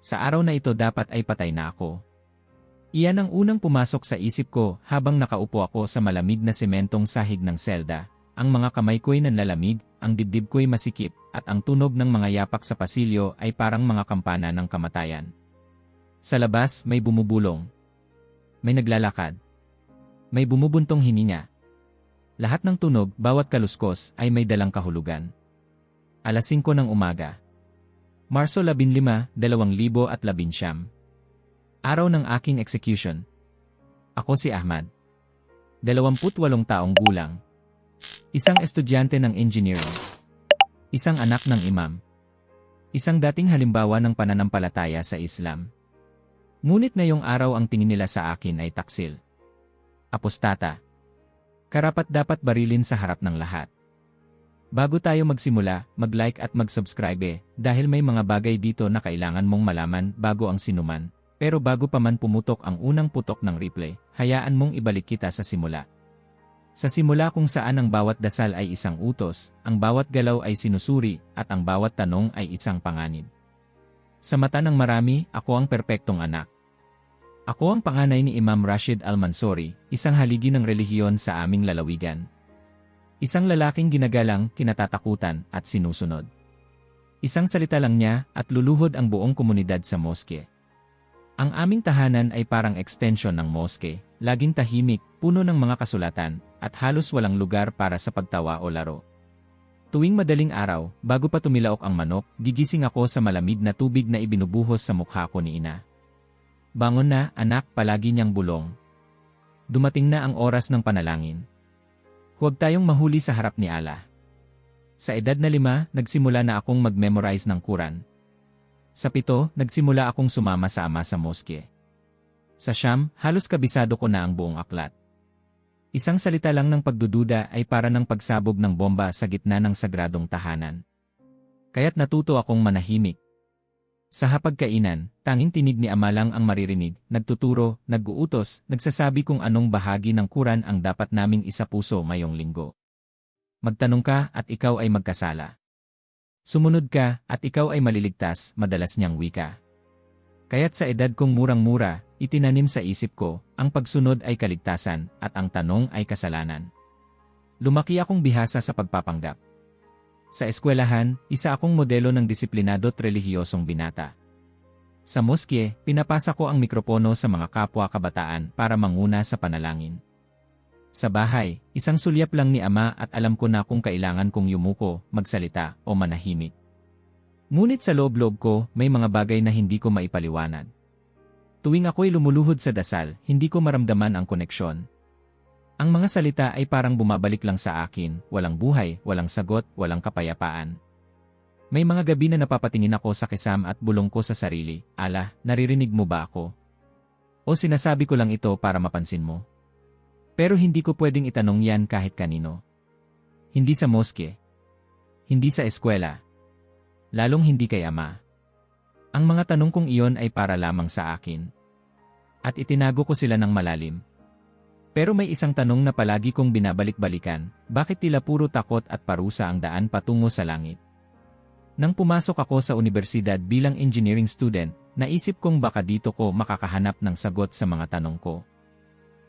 sa araw na ito dapat ay patay na ako. Iyan ang unang pumasok sa isip ko habang nakaupo ako sa malamig na sementong sahig ng selda. Ang mga kamay ko'y nanlalamig, ang dibdib ko'y masikip, at ang tunog ng mga yapak sa pasilyo ay parang mga kampana ng kamatayan. Sa labas, may bumubulong. May naglalakad. May bumubuntong hininga. Lahat ng tunog, bawat kaluskos, ay may dalang kahulugan. Alas 5 ng umaga. Marso 15, 2019. Araw ng aking execution. Ako si Ahmad. 28 taong gulang. Isang estudyante ng engineering. Isang anak ng imam. Isang dating halimbawa ng pananampalataya sa Islam. Ngunit ngayong araw ang tingin nila sa akin ay taksil. Apostata. Karapat-dapat barilin sa harap ng lahat. Bago tayo magsimula, mag-like at mag-subscribe dahil may mga bagay dito na kailangan mong malaman bago ang sinuman. Pero bago pa man pumutok ang unang putok ng replay, hayaan mong ibalik kita sa simula. Sa simula kung saan ang bawat dasal ay isang utos, ang bawat galaw ay sinusuri, at ang bawat tanong ay isang panganib. Sa mata ng marami, ako ang perpektong anak. Ako ang panganay ni Imam Rashid Al-Mansuri, isang haligi ng relihiyon sa aming lalawigan. Isang lalaking ginagalang, kinatatakutan, at sinusunod. Isang salita lang niya, at luluhod ang buong komunidad sa moske. Ang aming tahanan ay parang extension ng moske, laging tahimik, puno ng mga kasulatan, at halos walang lugar para sa pagtawa o laro. Tuwing madaling araw, bago pa tumilaok ang manok, gigising ako sa malamig na tubig na ibinubuhos sa mukha ko ni ina. Bangon na, anak, palagi niyang bulong. Dumating na ang oras ng panalangin. Huwag tayong mahuli sa harap ni Allah. Sa edad na 5, nagsimula na akong mag-memorize ng Quran. Sa 7, nagsimula akong sumama sa ama sa moske. Sa Siyam, halos kabisado ko na ang buong aklat. Isang salita lang ng pagdududa ay para ng pagsabog ng bomba sa gitna ng sagradong tahanan. Kaya't natuto akong manahimik. Sa hapagkainan, tanging tinig ni ama lang ang maririnig, nagtuturo, nag-uutos, nagsasabi kung anong bahagi ng Quran ang dapat naming isapuso ngayong linggo. Magtanong ka at ikaw ay magkasala. Sumunod ka, at ikaw ay maliligtas, madalas niyang wika. Kaya't sa edad kong murang-mura, itinanim sa isip ko, ang pagsunod ay kaligtasan, at ang tanong ay kasalanan. Lumaki akong bihasa sa pagpapanggap. Sa eskwelahan, isa akong modelo ng disiplinado't relihiyosong binata. Sa moske, pinapasa ko ang mikropono sa mga kapwa kabataan para manguna sa panalangin. Sa bahay, isang sulyap lang ni ama at alam ko na kung kailangan kong yumuko, magsalita, o manahimik. Ngunit sa loob-loob ko, may mga bagay na hindi ko maipaliwanag. Tuwing ako'y lumuluhod sa dasal, hindi ko maramdaman ang koneksyon. Ang mga salita ay parang bumabalik lang sa akin, walang buhay, walang sagot, walang kapayapaan. May mga gabi na napapatingin ako sa kisam at bulong ko sa sarili, Allah, naririnig mo ba ako? O sinasabi ko lang ito para mapansin mo? Pero hindi ko pwedeng itanong yan kahit kanino. Hindi sa moske. Hindi sa eskwela. Lalong hindi kay ama. Ang mga tanong kong iyon ay para lamang sa akin. At itinago ko sila ng malalim. Pero may isang tanong na palagi kong binabalik-balikan, bakit tila puro takot at parusa ang daan patungo sa langit? Nang pumasok ako sa universidad bilang engineering student, naisip kong baka dito ko makakahanap ng sagot sa mga tanong ko.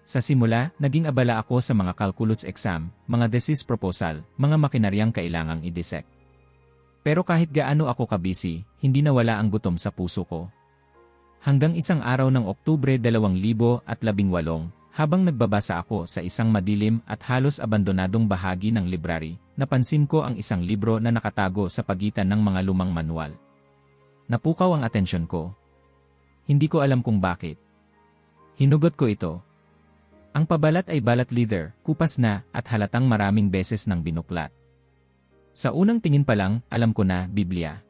Sa simula, naging abala ako sa mga calculus exam, mga thesis proposal, mga makinaryang kailangang i-dissect. Pero kahit gaano ako kabisi, hindi nawala ang gutom sa puso ko. Hanggang isang araw ng Oktubre 2018, habang nagbabasa ako sa isang madilim at halos abandonadong bahagi ng library, napansin ko ang isang libro na nakatago sa pagitan ng mga lumang manual. Napukaw ang atensyon ko. Hindi ko alam kung bakit. Hinugot ko ito. Ang pabalat ay balat leather, kupas na, at halatang maraming beses nang binuklat. Sa unang tingin pa lang, alam ko na, Biblia.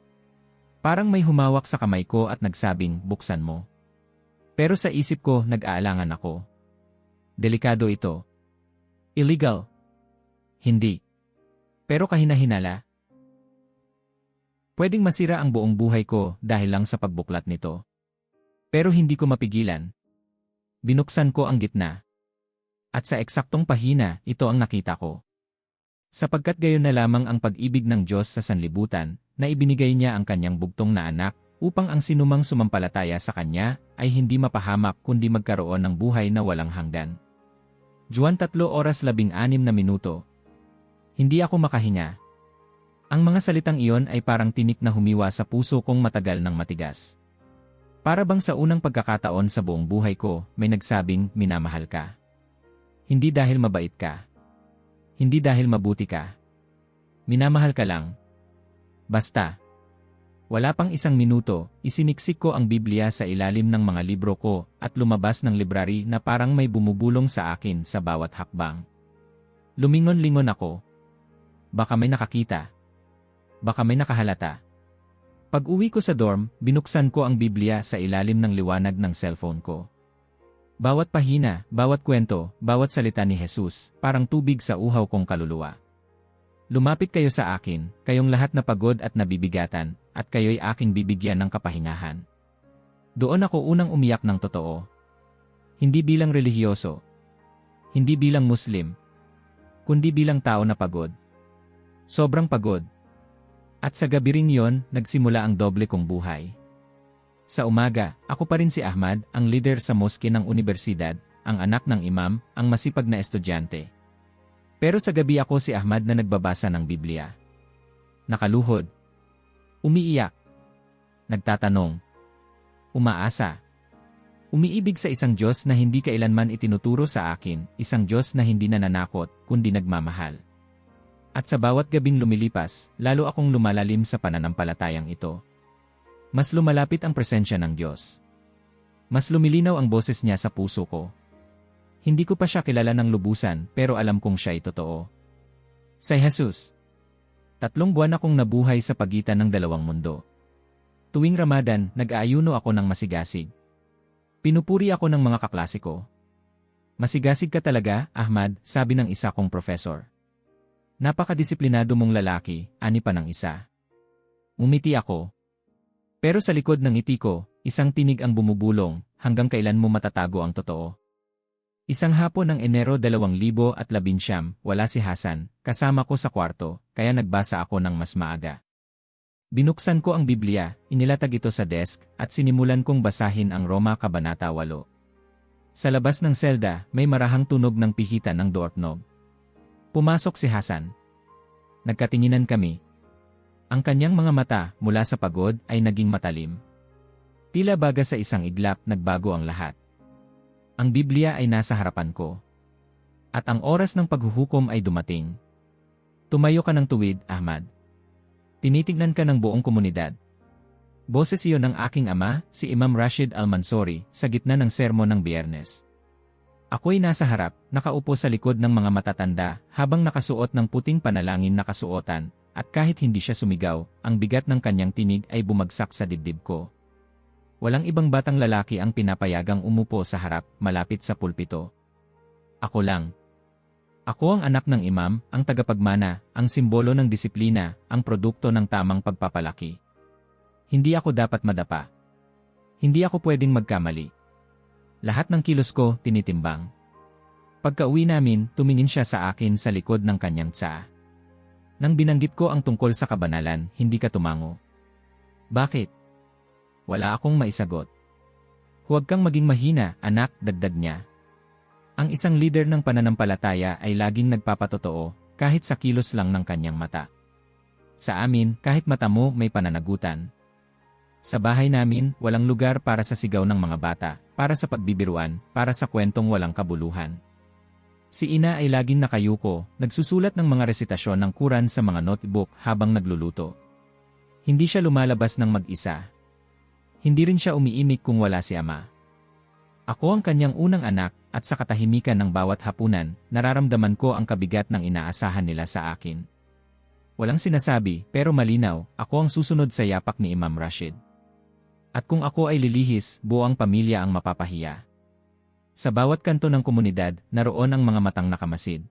Parang may humawak sa kamay ko at nagsabing, buksan mo. Pero sa isip ko, nag-aalangan ako. Delikado ito. Illegal. Hindi. Pero kahina-hinala. Pwedeng masira ang buong buhay ko dahil lang sa pagbuklat nito. Pero hindi ko mapigilan. Binuksan ko ang gitna. At sa eksaktong pahina, ito ang nakita ko. Sapagkat gayon na lamang ang pag-ibig ng Diyos sa sanlibutan, na ibinigay niya ang kanyang bugtong na anak, upang ang sinumang sumampalataya sa kanya ay hindi mapahamak kundi magkaroon ng buhay na walang hanggan. Juan 3:16. Hindi ako makahinga. Ang mga salitang iyon ay parang tinik na humiwa sa puso kong matagal ng matigas. Para bang sa unang pagkakataon sa buong buhay ko, may nagsabing minamahal ka. Hindi dahil mabait ka. Hindi dahil mabuti ka. Minamahal ka lang. Basta. Wala pang isang minuto, isiniksik ko ang Biblia sa ilalim ng mga libro ko at lumabas ng library na parang may bumubulong sa akin sa bawat hakbang. Lumingon-lingon ako. Baka may nakakita. Baka may nakahalata. Pag-uwi ko sa dorm, binuksan ko ang Biblia sa ilalim ng liwanag ng cellphone ko. Bawat pahina, bawat kwento, bawat salita ni Jesus, parang tubig sa uhaw kong kaluluwa. Lumapit kayo sa akin, kayong lahat na pagod at nabibigatan, at kayo'y aking bibigyan ng kapahingahan. Doon ako unang umiyak ng totoo. Hindi bilang relihiyoso. Hindi bilang Muslim. Kundi bilang tao na pagod. Sobrang pagod. At sa gabi rin yon, nagsimula ang doble kong buhay. Sa umaga, ako pa rin si Ahmad, ang leader sa moske ng universidad, ang anak ng imam, ang masipag na estudyante. Pero sa gabi ako si Ahmad na nagbabasa ng Biblia. Nakaluhod. Umiiyak. Nagtatanong. Umaasa. Umiibig sa isang Diyos na hindi kailanman itinuturo sa akin, isang Diyos na hindi nananakot, kundi nagmamahal. At sa bawat gabing lumilipas, lalo akong lumalalim sa pananampalatayang ito. Mas lumalapit ang presensya ng Diyos. Mas lumilinaw ang boses niya sa puso ko. Hindi ko pa siya kilala ng lubusan pero alam kong siya'y totoo. Say Jesus. 3 buwan akong nabuhay sa pagitan ng dalawang mundo. Tuwing Ramadan, nag-aayuno ako ng masigasig. Pinupuri ako ng mga kaklase ko. Masigasig ka talaga, Ahmad, sabi ng isa kong professor. Napakadisiplinado mong lalaki, ani pa ng isa. Umiti ako. Pero sa likod ng ngiti ko, isang tinig ang bumubulong, hanggang kailan mo matatago ang totoo. Isang hapon ng Enero 2019, wala si Hasan, kasama ko sa kwarto, kaya nagbasa ako ng mas maaga. Binuksan ko ang Biblia, inilatag ito sa desk, at sinimulan kong basahin ang Roma Kabanata 8. Sa labas ng selda, may marahang tunog ng pihitan ng doorknob. Pumasok si Hasan. Nagkatinginan kami. Ang kanyang mga mata, mula sa pagod, ay naging matalim. Tila baga sa isang iglap, nagbago ang lahat. Ang Biblia ay nasa harapan ko. At ang oras ng paghuhukom ay dumating. Tumayo ka ng tuwid, Ahmad. Tinitignan ka ng buong komunidad. Boses iyon ng aking ama, si Imam Rashid Al-Mansuri, sa gitna ng sermon ng Biyernes. Ako'y nasa harap, nakaupo sa likod ng mga matatanda, habang nakasuot ng puting panalangin na kasuotan, at kahit hindi siya sumigaw, ang bigat ng kanyang tinig ay bumagsak sa dibdib ko. Walang ibang batang lalaki ang pinapayagang umupo sa harap, malapit sa pulpito. Ako lang. Ako ang anak ng imam, ang tagapagmana, ang simbolo ng disiplina, ang produkto ng tamang pagpapalaki. Hindi ako dapat madapa. Hindi ako pwedeng magkamali. Lahat ng kilos ko, tinitimbang. Pagka-uwi namin, tumingin siya sa akin sa likod ng kanyang tsaa. Nang binanggit ko ang tungkol sa kabanalan, hindi ka tumango. Bakit? Wala akong maisagot. Huwag kang maging mahina, anak, dagdag niya. Ang isang leader ng pananampalataya ay laging nagpapatotoo, kahit sa kilos lang ng kanyang mata. Sa amin, kahit mata mo may pananagutan. Sa bahay namin, walang lugar para sa sigaw ng mga bata, para sa pagbibiruan, para sa kwentong walang kabuluhan. Si ina ay laging nakayuko, nagsusulat ng mga resitasyon ng Quran sa mga notebook habang nagluluto. Hindi siya lumalabas ng mag-isa. Hindi rin siya umiimik kung wala si ama. Ako ang kanyang unang anak, at sa katahimikan ng bawat hapunan, nararamdaman ko ang kabigat ng inaasahan nila sa akin. Walang sinasabi, pero malinaw, ako ang susunod sa yapak ni Imam Rashid. At kung ako ay lilihis, buong pamilya ang mapapahiya. Sa bawat kanto ng komunidad, naroon ang mga matang nakamasid.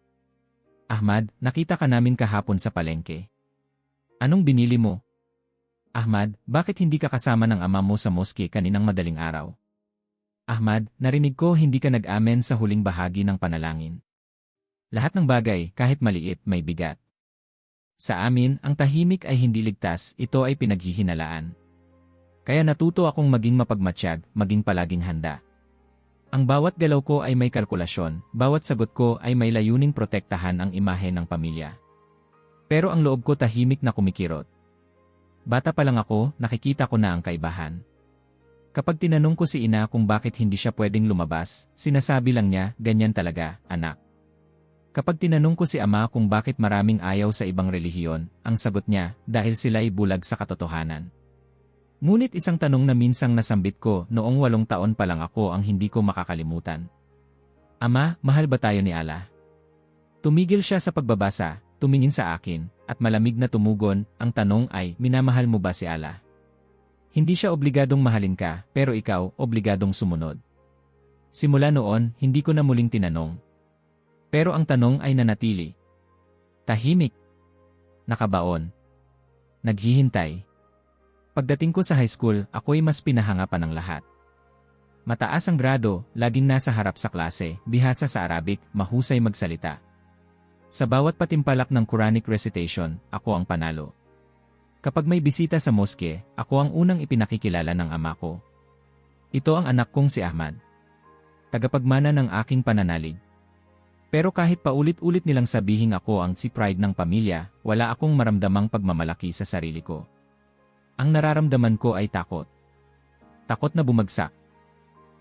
Ahmad, nakita ka namin kahapon sa palengke. Anong binili mo? Ahmad, bakit hindi ka kasama ng ama mo sa moske kaninang madaling araw? Ahmad, narinig ko hindi ka nag-amen sa huling bahagi ng panalangin. Lahat ng bagay, kahit maliit, may bigat. Sa amin, ang tahimik ay hindi ligtas, ito ay pinaghihinalaan. Kaya natuto akong maging mapagmatsyag, maging palaging handa. Ang bawat galaw ko ay may kalkulasyon, bawat sagot ko ay may layuning protektahan ang imahe ng pamilya. Pero ang loob ko tahimik na kumikirot. Bata pa lang ako, nakikita ko na ang kaibahan. Kapag tinanong ko si ina kung bakit hindi siya pwedeng lumabas, sinasabi lang niya, ganyan talaga, anak. Kapag tinanong ko si ama kung bakit maraming ayaw sa ibang relihiyon, ang sagot niya, dahil sila ay bulag sa katotohanan. Ngunit isang tanong na minsang nasambit ko noong 8 taon pa lang ako ang hindi ko makakalimutan. Ama, mahal ba tayo ni Allah? Tumigil siya sa pagbabasa, tumingin sa akin, at malamig na tumugon, ang tanong ay, minamahal mo ba si Allah? Hindi siya obligadong mahalin ka, pero ikaw, obligadong sumunod. Simula noon, hindi ko na muling tinanong. Pero ang tanong ay nanatili. Tahimik. Nakabaon. Naghihintay. Pagdating ko sa high school, ako'y mas pinahanga pa ng lahat. Mataas ang grado, laging nasa harap sa klase, bihasa sa Arabic, mahusay magsalita. Sa bawat patimpalak ng Quranic recitation, ako ang panalo. Kapag may bisita sa moske, ako ang unang ipinakikilala ng ama ko. Ito ang anak kong si Ahmad. Tagapagmana ng aking pananalig. Pero kahit paulit-ulit nilang sabihing ako ang si pride ng pamilya, wala akong maramdamang pagmamalaki sa sarili ko. Ang nararamdaman ko ay takot. Takot na bumagsak.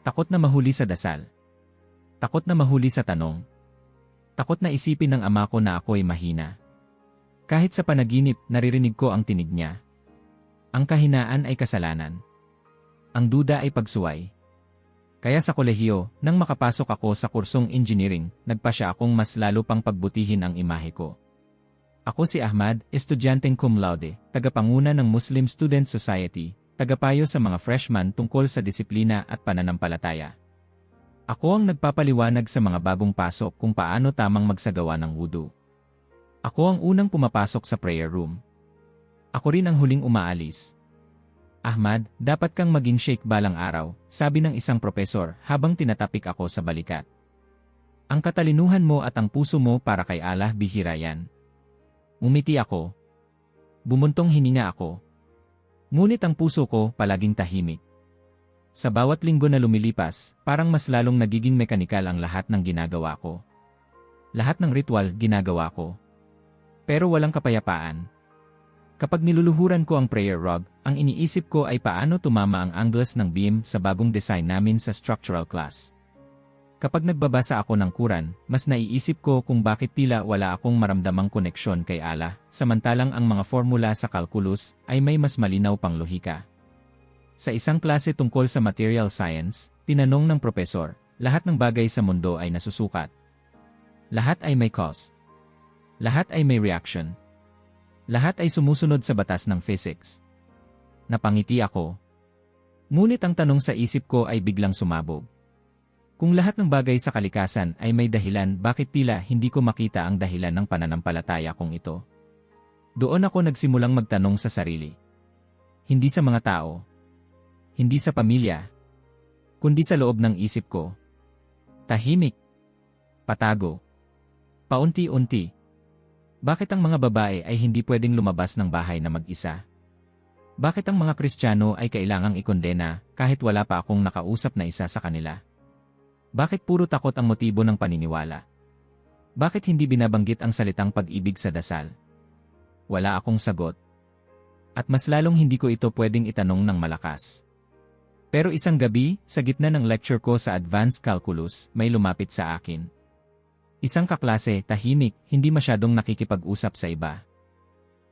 Takot na mahuli sa dasal. Takot na mahuli sa tanong. Takot na isipin ng ama ko na ako ay mahina. Kahit sa panaginip, naririnig ko ang tinig niya. Ang kahinaan ay kasalanan. Ang duda ay pagsuway. Kaya sa kolehiyo, nang makapasok ako sa kursong engineering, nagpa siya akong mas lalo pang pagbutihin ang imahe ko. Ako si Ahmad, estudyanteng cum laude, tagapanguna ng Muslim Student Society, tagapayo sa mga freshman tungkol sa disiplina at pananampalataya. Ako ang nagpapaliwanag sa mga bagong pasok kung paano tamang magsagawa ng wudu. Ako ang unang pumapasok sa prayer room. Ako rin ang huling umaalis. Ahmad, dapat kang maging sheikh balang araw, sabi ng isang propesor habang tinatapik ako sa balikat. Ang katalinuhan mo at ang puso mo para kay Allah bihira yan. Umiti ako. Bumuntong hininga ako. Ngunit ang puso ko palaging tahimik. Sa bawat linggo na lumilipas, parang mas lalong nagiging mekanikal ang lahat ng ginagawa ko. Lahat ng ritual ginagawa ko. Pero walang kapayapaan. Kapag niluluhuran ko ang prayer rug, ang iniisip ko ay paano tumama ang angles ng beam sa bagong design namin sa structural class. Kapag nagbabasa ako ng Quran, mas naiisip ko kung bakit tila wala akong maramdamang koneksyon kay Allah, samantalang ang mga formula sa calculus ay may mas malinaw pang lohika. Sa isang klase tungkol sa material science, tinanong ng propesor, lahat ng bagay sa mundo ay nasusukat. Lahat ay may cause. Lahat ay may reaction. Lahat ay sumusunod sa batas ng physics. Napangiti ako. Ngunit ang tanong sa isip ko ay biglang sumabog. Kung lahat ng bagay sa kalikasan ay may dahilan, bakit tila hindi ko makita ang dahilan ng pananampalataya kong ito? Doon ako nagsimulang magtanong sa sarili. Hindi sa mga tao. Hindi sa pamilya. Kundi sa loob ng isip ko. Tahimik. Patago. Paunti-unti. Bakit ang mga babae ay hindi pwedeng lumabas ng bahay na mag-isa? Bakit ang mga Kristiyano ay kailangang ikondena kahit wala pa akong nakausap na isa sa kanila? Bakit puro takot ang motibo ng paniniwala? Bakit hindi binabanggit ang salitang pag-ibig sa dasal? Wala akong sagot. At mas lalong hindi ko ito pwedeng itanong ng malakas. Pero isang gabi, sa gitna ng lecture ko sa Advanced Calculus, may lumapit sa akin. Isang kaklase, tahimik, hindi masyadong nakikipag-usap sa iba.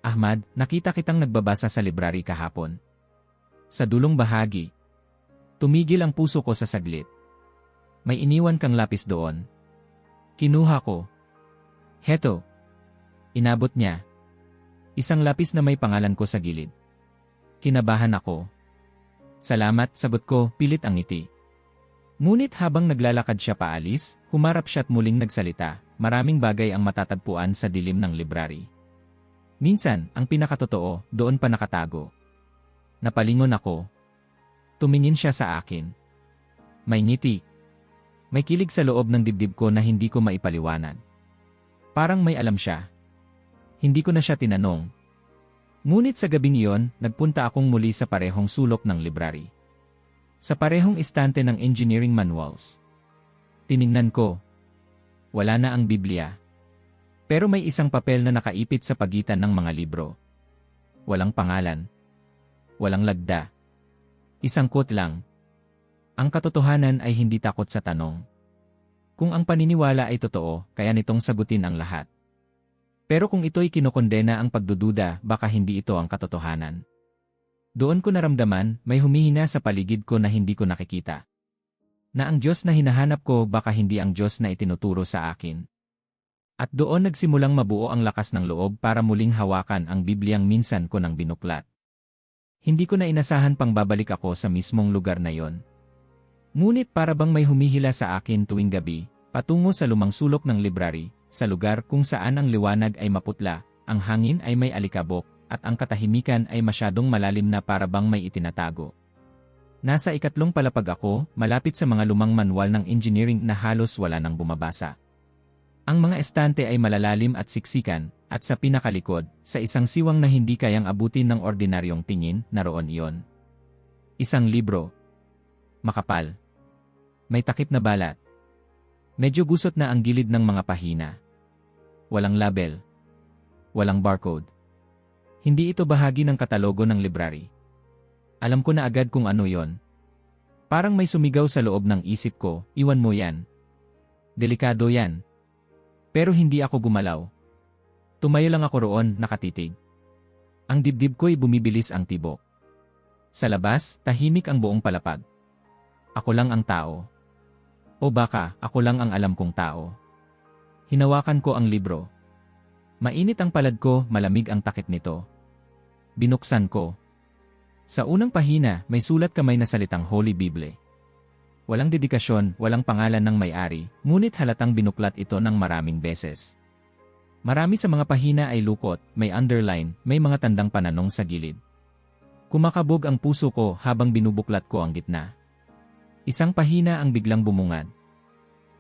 Ahmad, nakita kitang nagbabasa sa library kahapon. Sa dulong bahagi. Tumigil ang puso ko sa saglit. May iniwan kang lapis doon. Kinuha ko. Heto. Inabot niya. Isang lapis na may pangalan ko sa gilid. Kinabahan ako. Salamat, sagot ko, pilit ang ngiti. Ngunit habang naglalakad siya paalis, humarap siya at muling nagsalita, maraming bagay ang matatagpuan sa dilim ng library. Minsan, ang pinakatotoo, doon pa nakatago. Napalingon ako. Tumingin siya sa akin. May ngiti. May kilig sa loob ng dibdib ko na hindi ko maipaliwanag. Parang may alam siya. Hindi ko na siya tinanong. Ngunit sa gabing iyon, nagpunta akong muli sa parehong sulok ng library. Sa parehong istante ng engineering manuals. Tiningnan ko. Wala na ang Biblia. Pero may isang papel na nakaipit sa pagitan ng mga libro. Walang pangalan. Walang lagda. Isang quote lang. Ang katotohanan ay hindi takot sa tanong. Kung ang paniniwala ay totoo, kaya nitong sagutin ang lahat. Pero kung ito'y kinokondena ang pagdududa, baka hindi ito ang katotohanan. Doon ko naramdaman, may humihina sa paligid ko na hindi ko nakikita. Na ang Diyos na hinahanap ko baka hindi ang Diyos na itinuturo sa akin. At doon nagsimulang mabuo ang lakas ng loob para muling hawakan ang Bibliang minsan ko nang binuklat. Hindi ko na inasahan pang babalik ako sa mismong lugar na yon. Ngunit para bang may humihila sa akin tuwing gabi, patungo sa lumang sulok ng library, sa lugar kung saan ang liwanag ay maputla, ang hangin ay may alikabok, at ang katahimikan ay masyadong malalim na para bang may itinatago. Nasa ikatlong palapag ako, malapit sa mga lumang manual ng engineering na halos wala nang bumabasa. Ang mga estante ay malalalim at siksikan, at sa pinakalikod, sa isang siwang na hindi kayang abutin ng ordinaryong tingin, naroon iyon. Isang libro. Makapal. May takip na balat. Medyo gusot na ang gilid ng mga pahina. Walang label. Walang barcode. Hindi ito bahagi ng katalogo ng library. Alam ko na agad kung ano yon. Parang may sumigaw sa loob ng isip ko, iwan mo yan. Delikado yan. Pero hindi ako gumalaw. Tumayo lang ako roon, nakatitig. Ang dibdib ko'y bumibilis ang tibok. Sa labas, tahimik ang buong palapag. Ako lang ang tao. O baka, ako lang ang alam kong tao. Hinawakan ko ang libro. Mainit ang palad ko, malamig ang takip nito. Binuksan ko. Sa unang pahina, may sulat kamay na salitang Holy Bible. Walang dedikasyon, walang pangalan ng may-ari, ngunit halatang binuklat ito ng maraming beses. Marami sa mga pahina ay lukot, may underline, may mga tandang pananong sa gilid. Kumakabog ang puso ko habang binubuklat ko ang gitna. Isang pahina ang biglang bumungad.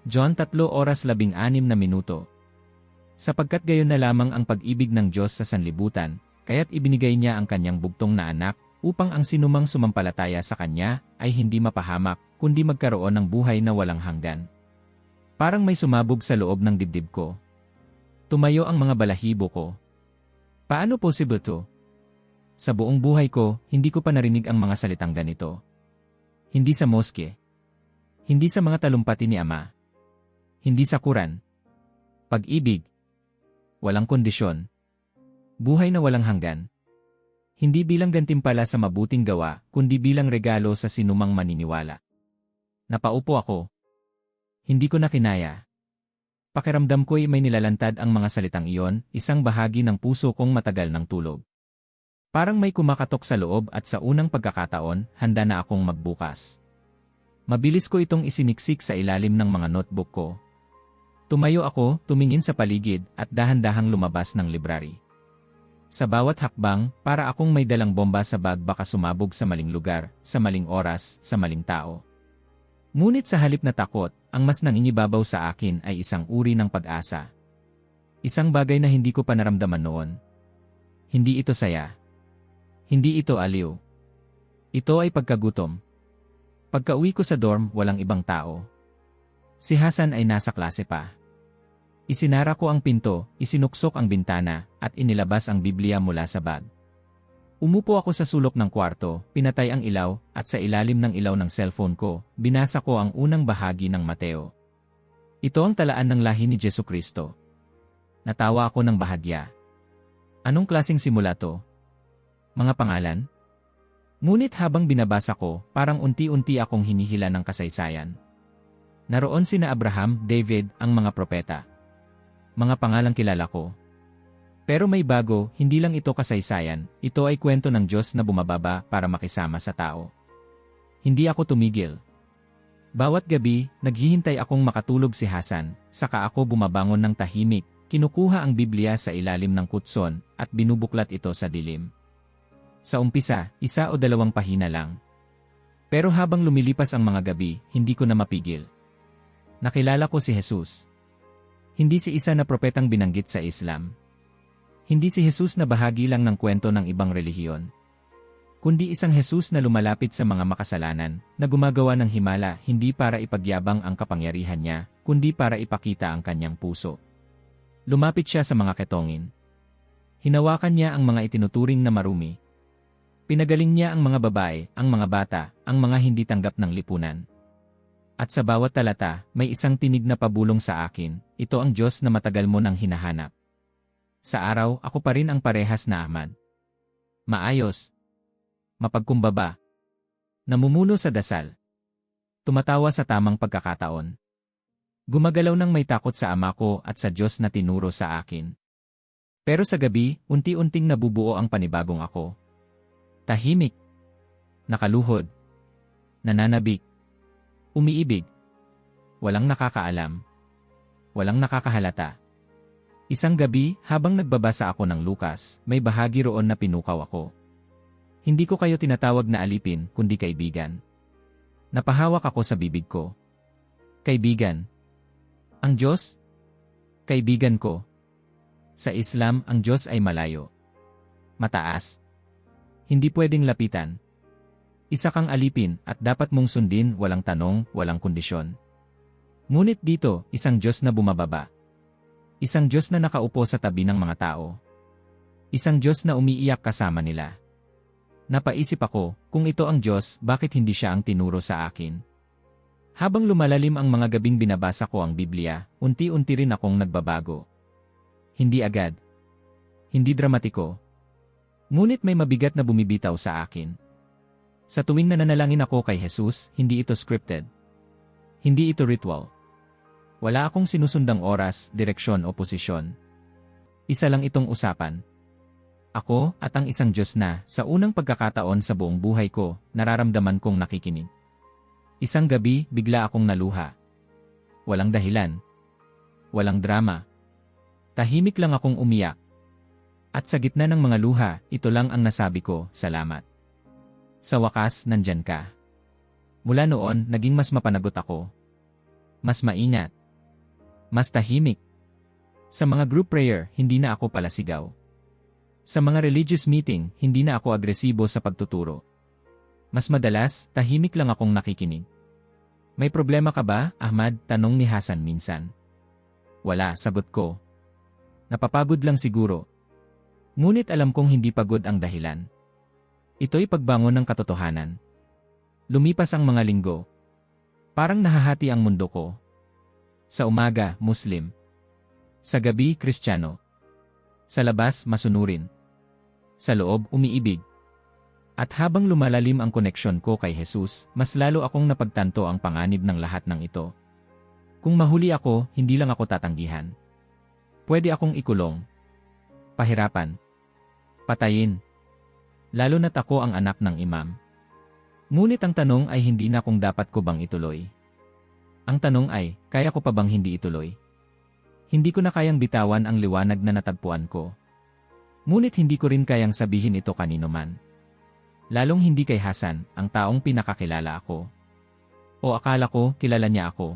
John 3:16 na minuto. Sapagkat gayon na lamang ang pag-ibig ng Diyos sa sanlibutan, kaya't ibinigay niya ang kanyang bugtong na anak, upang ang sinumang sumampalataya sa kanya ay hindi mapahamak, kundi magkaroon ng buhay na walang hanggan. Parang may sumabog sa loob ng dibdib ko. Tumayo ang mga balahibo ko. Paano possible to? Sa buong buhay ko, hindi ko pa narinig ang mga salitang ganito. Hindi sa moske. Hindi sa mga talumpati ni Ama. Hindi sa Quran. Pag-ibig. Walang kondisyon. Buhay na walang hanggan. Hindi bilang gantimpala sa mabuting gawa, kundi bilang regalo sa sinumang maniniwala. Napaupo ako. Hindi ko na kinaya. Pakiramdam ko'y may nilalantad ang mga salitang iyon, isang bahagi ng puso kong matagal ng tulog. Parang may kumakatok sa loob at sa unang pagkakataon, handa na akong magbukas. Mabilis ko itong isiniksik sa ilalim ng mga notebook ko. Tumayo ako, tumingin sa paligid, at dahan-dahang lumabas ng library. Sa bawat hakbang, para akong may dalang bomba sa bag baka sumabog sa maling lugar, sa maling oras, sa maling tao. Ngunit sa halip na takot, ang mas nangingibabaw sa akin ay isang uri ng pag-asa. Isang bagay na hindi ko pa naramdaman noon. Hindi ito saya. Hindi ito aliw. Ito ay pagkagutom. Pagka-uwi ko sa dorm, walang ibang tao. Si Hasan ay nasa klase pa. Isinara ko ang pinto, isinuksok ang bintana, at inilabas ang Biblia mula sa bag. Umupo ako sa sulok ng kwarto, pinatay ang ilaw, at sa ilalim ng ilaw ng cellphone ko, binasa ko ang unang bahagi ng Mateo. Ito ang talaan ng lahi ni Jesucristo. Natawa ako ng bahagya. Anong klaseng simula to? Mga pangalan? Ngunit habang binabasa ko, parang unti-unti akong hinihila ng kasaysayan. Naroon sina Abraham, David, ang mga propeta. Mga pangalang kilala ko. Pero may bago, hindi lang ito kasaysayan, ito ay kwento ng Diyos na bumababa para makisama sa tao. Hindi ako tumigil. Bawat gabi, naghihintay akong makatulog si Hasan, saka ako bumabangon ng tahimik, kinukuha ang Biblia sa ilalim ng kutson, at binubuklat ito sa dilim. Sa umpisa, 1 o 2 pahina lang. Pero habang lumilipas ang mga gabi, hindi ko na mapigil. Nakilala ko si Jesus. Hindi si isa na propetang binanggit sa Islam. Hindi si Jesus na bahagi lang ng kwento ng ibang relihiyon, kundi isang Jesus na lumalapit sa mga makasalanan, na gumagawa ng himala hindi para ipagyabang ang kapangyarihan niya, kundi para ipakita ang kanyang puso. Lumapit siya sa mga ketongin. Hinawakan niya ang mga itinuturing na marumi. Pinagaling niya ang mga babae, ang mga bata, ang mga hindi tanggap ng lipunan. At sa bawat talata, may isang tinig na pabulong sa akin, ito ang Diyos na matagal mo nang hinahanap. Sa araw, ako pa rin ang parehas na Ahmad. Maayos. Mapagkumbaba. Namumuno sa dasal. Tumatawa sa tamang pagkakataon. Gumagalaw ng may takot sa ama ko at sa Diyos na tinuro sa akin. Pero sa gabi, unti-unting nabubuo ang panibagong ako. Tahimik. Nakaluhod. Nananabik. Umiibig. Walang nakakaalam. Walang nakakahalata. Isang gabi, habang nagbabasa ako ng Lukas, may bahagi roon na pinukaw ako. Hindi ko kayo tinatawag na alipin, kundi kaibigan. Napahawak ako sa bibig ko. Kaibigan. Ang Diyos? Kaibigan ko. Sa Islam, ang Diyos ay malayo. Mataas. Hindi pwedeng lapitan. Isa kang alipin at dapat mong sundin, walang tanong, walang kondisyon. Ngunit dito, isang Diyos na bumababa. Isang Diyos na nakaupo sa tabi ng mga tao. Isang Diyos na umiiyak kasama nila. Napaisip ako, kung ito ang Diyos, bakit hindi siya ang tinuro sa akin? Habang lumalalim ang mga gabing binabasa ko ang Biblia, unti-unti rin akong nagbabago. Hindi agad. Hindi dramatiko. Ngunit may mabigat na bumibitaw sa akin. Sa tuwing nananalangin ako kay Jesus, hindi ito scripted. Hindi ito ritual. Wala akong sinusundang oras, direksyon o posisyon. Isa lang itong usapan. Ako at ang isang Diyos na, sa unang pagkakataon sa buong buhay ko, nararamdaman kong nakikinig. Isang gabi, bigla akong naluha. Walang dahilan. Walang drama. Tahimik lang akong umiyak. At sa gitna ng mga luha, ito lang ang nasabi ko, salamat. Sa wakas, nandyan ka. Mula noon, naging mas mapanagot ako. Mas maingat. Mas tahimik. Sa mga group prayer, hindi na ako palasigaw. Sa mga religious meeting, hindi na ako agresibo sa pagtuturo. Mas madalas, tahimik lang akong nakikinig. May problema ka ba, Ahmad? Tanong ni Hasan minsan. Wala, sagot ko. Napapagod lang siguro. Ngunit alam kong hindi pagod ang dahilan. Ito'y pagbangon ng katotohanan. Lumipas ang mga linggo. Parang nahahati ang mundo ko. Sa umaga, Muslim. Sa gabi, Kristiyano. Sa labas, masunurin. Sa loob, umiibig. At habang lumalalim ang koneksyon ko kay Jesus, mas lalo akong napagtanto ang panganib ng lahat ng ito. Kung mahuli ako, hindi lang ako tatanggihan. Pwede akong ikulong. Pahirapan. Patayin. Lalo na't ako ang anak ng imam. Ngunit ang tanong ay hindi na kung dapat ko bang ituloy. Ang tanong ay, kaya ko pa bang hindi ituloy? Hindi ko na kayang bitawan ang liwanag na natagpuan ko. Ngunit hindi ko rin kayang sabihin ito kanino man. Lalong hindi kay Hasan, ang taong pinakakilala ako. O akala ko, kilala niya ako.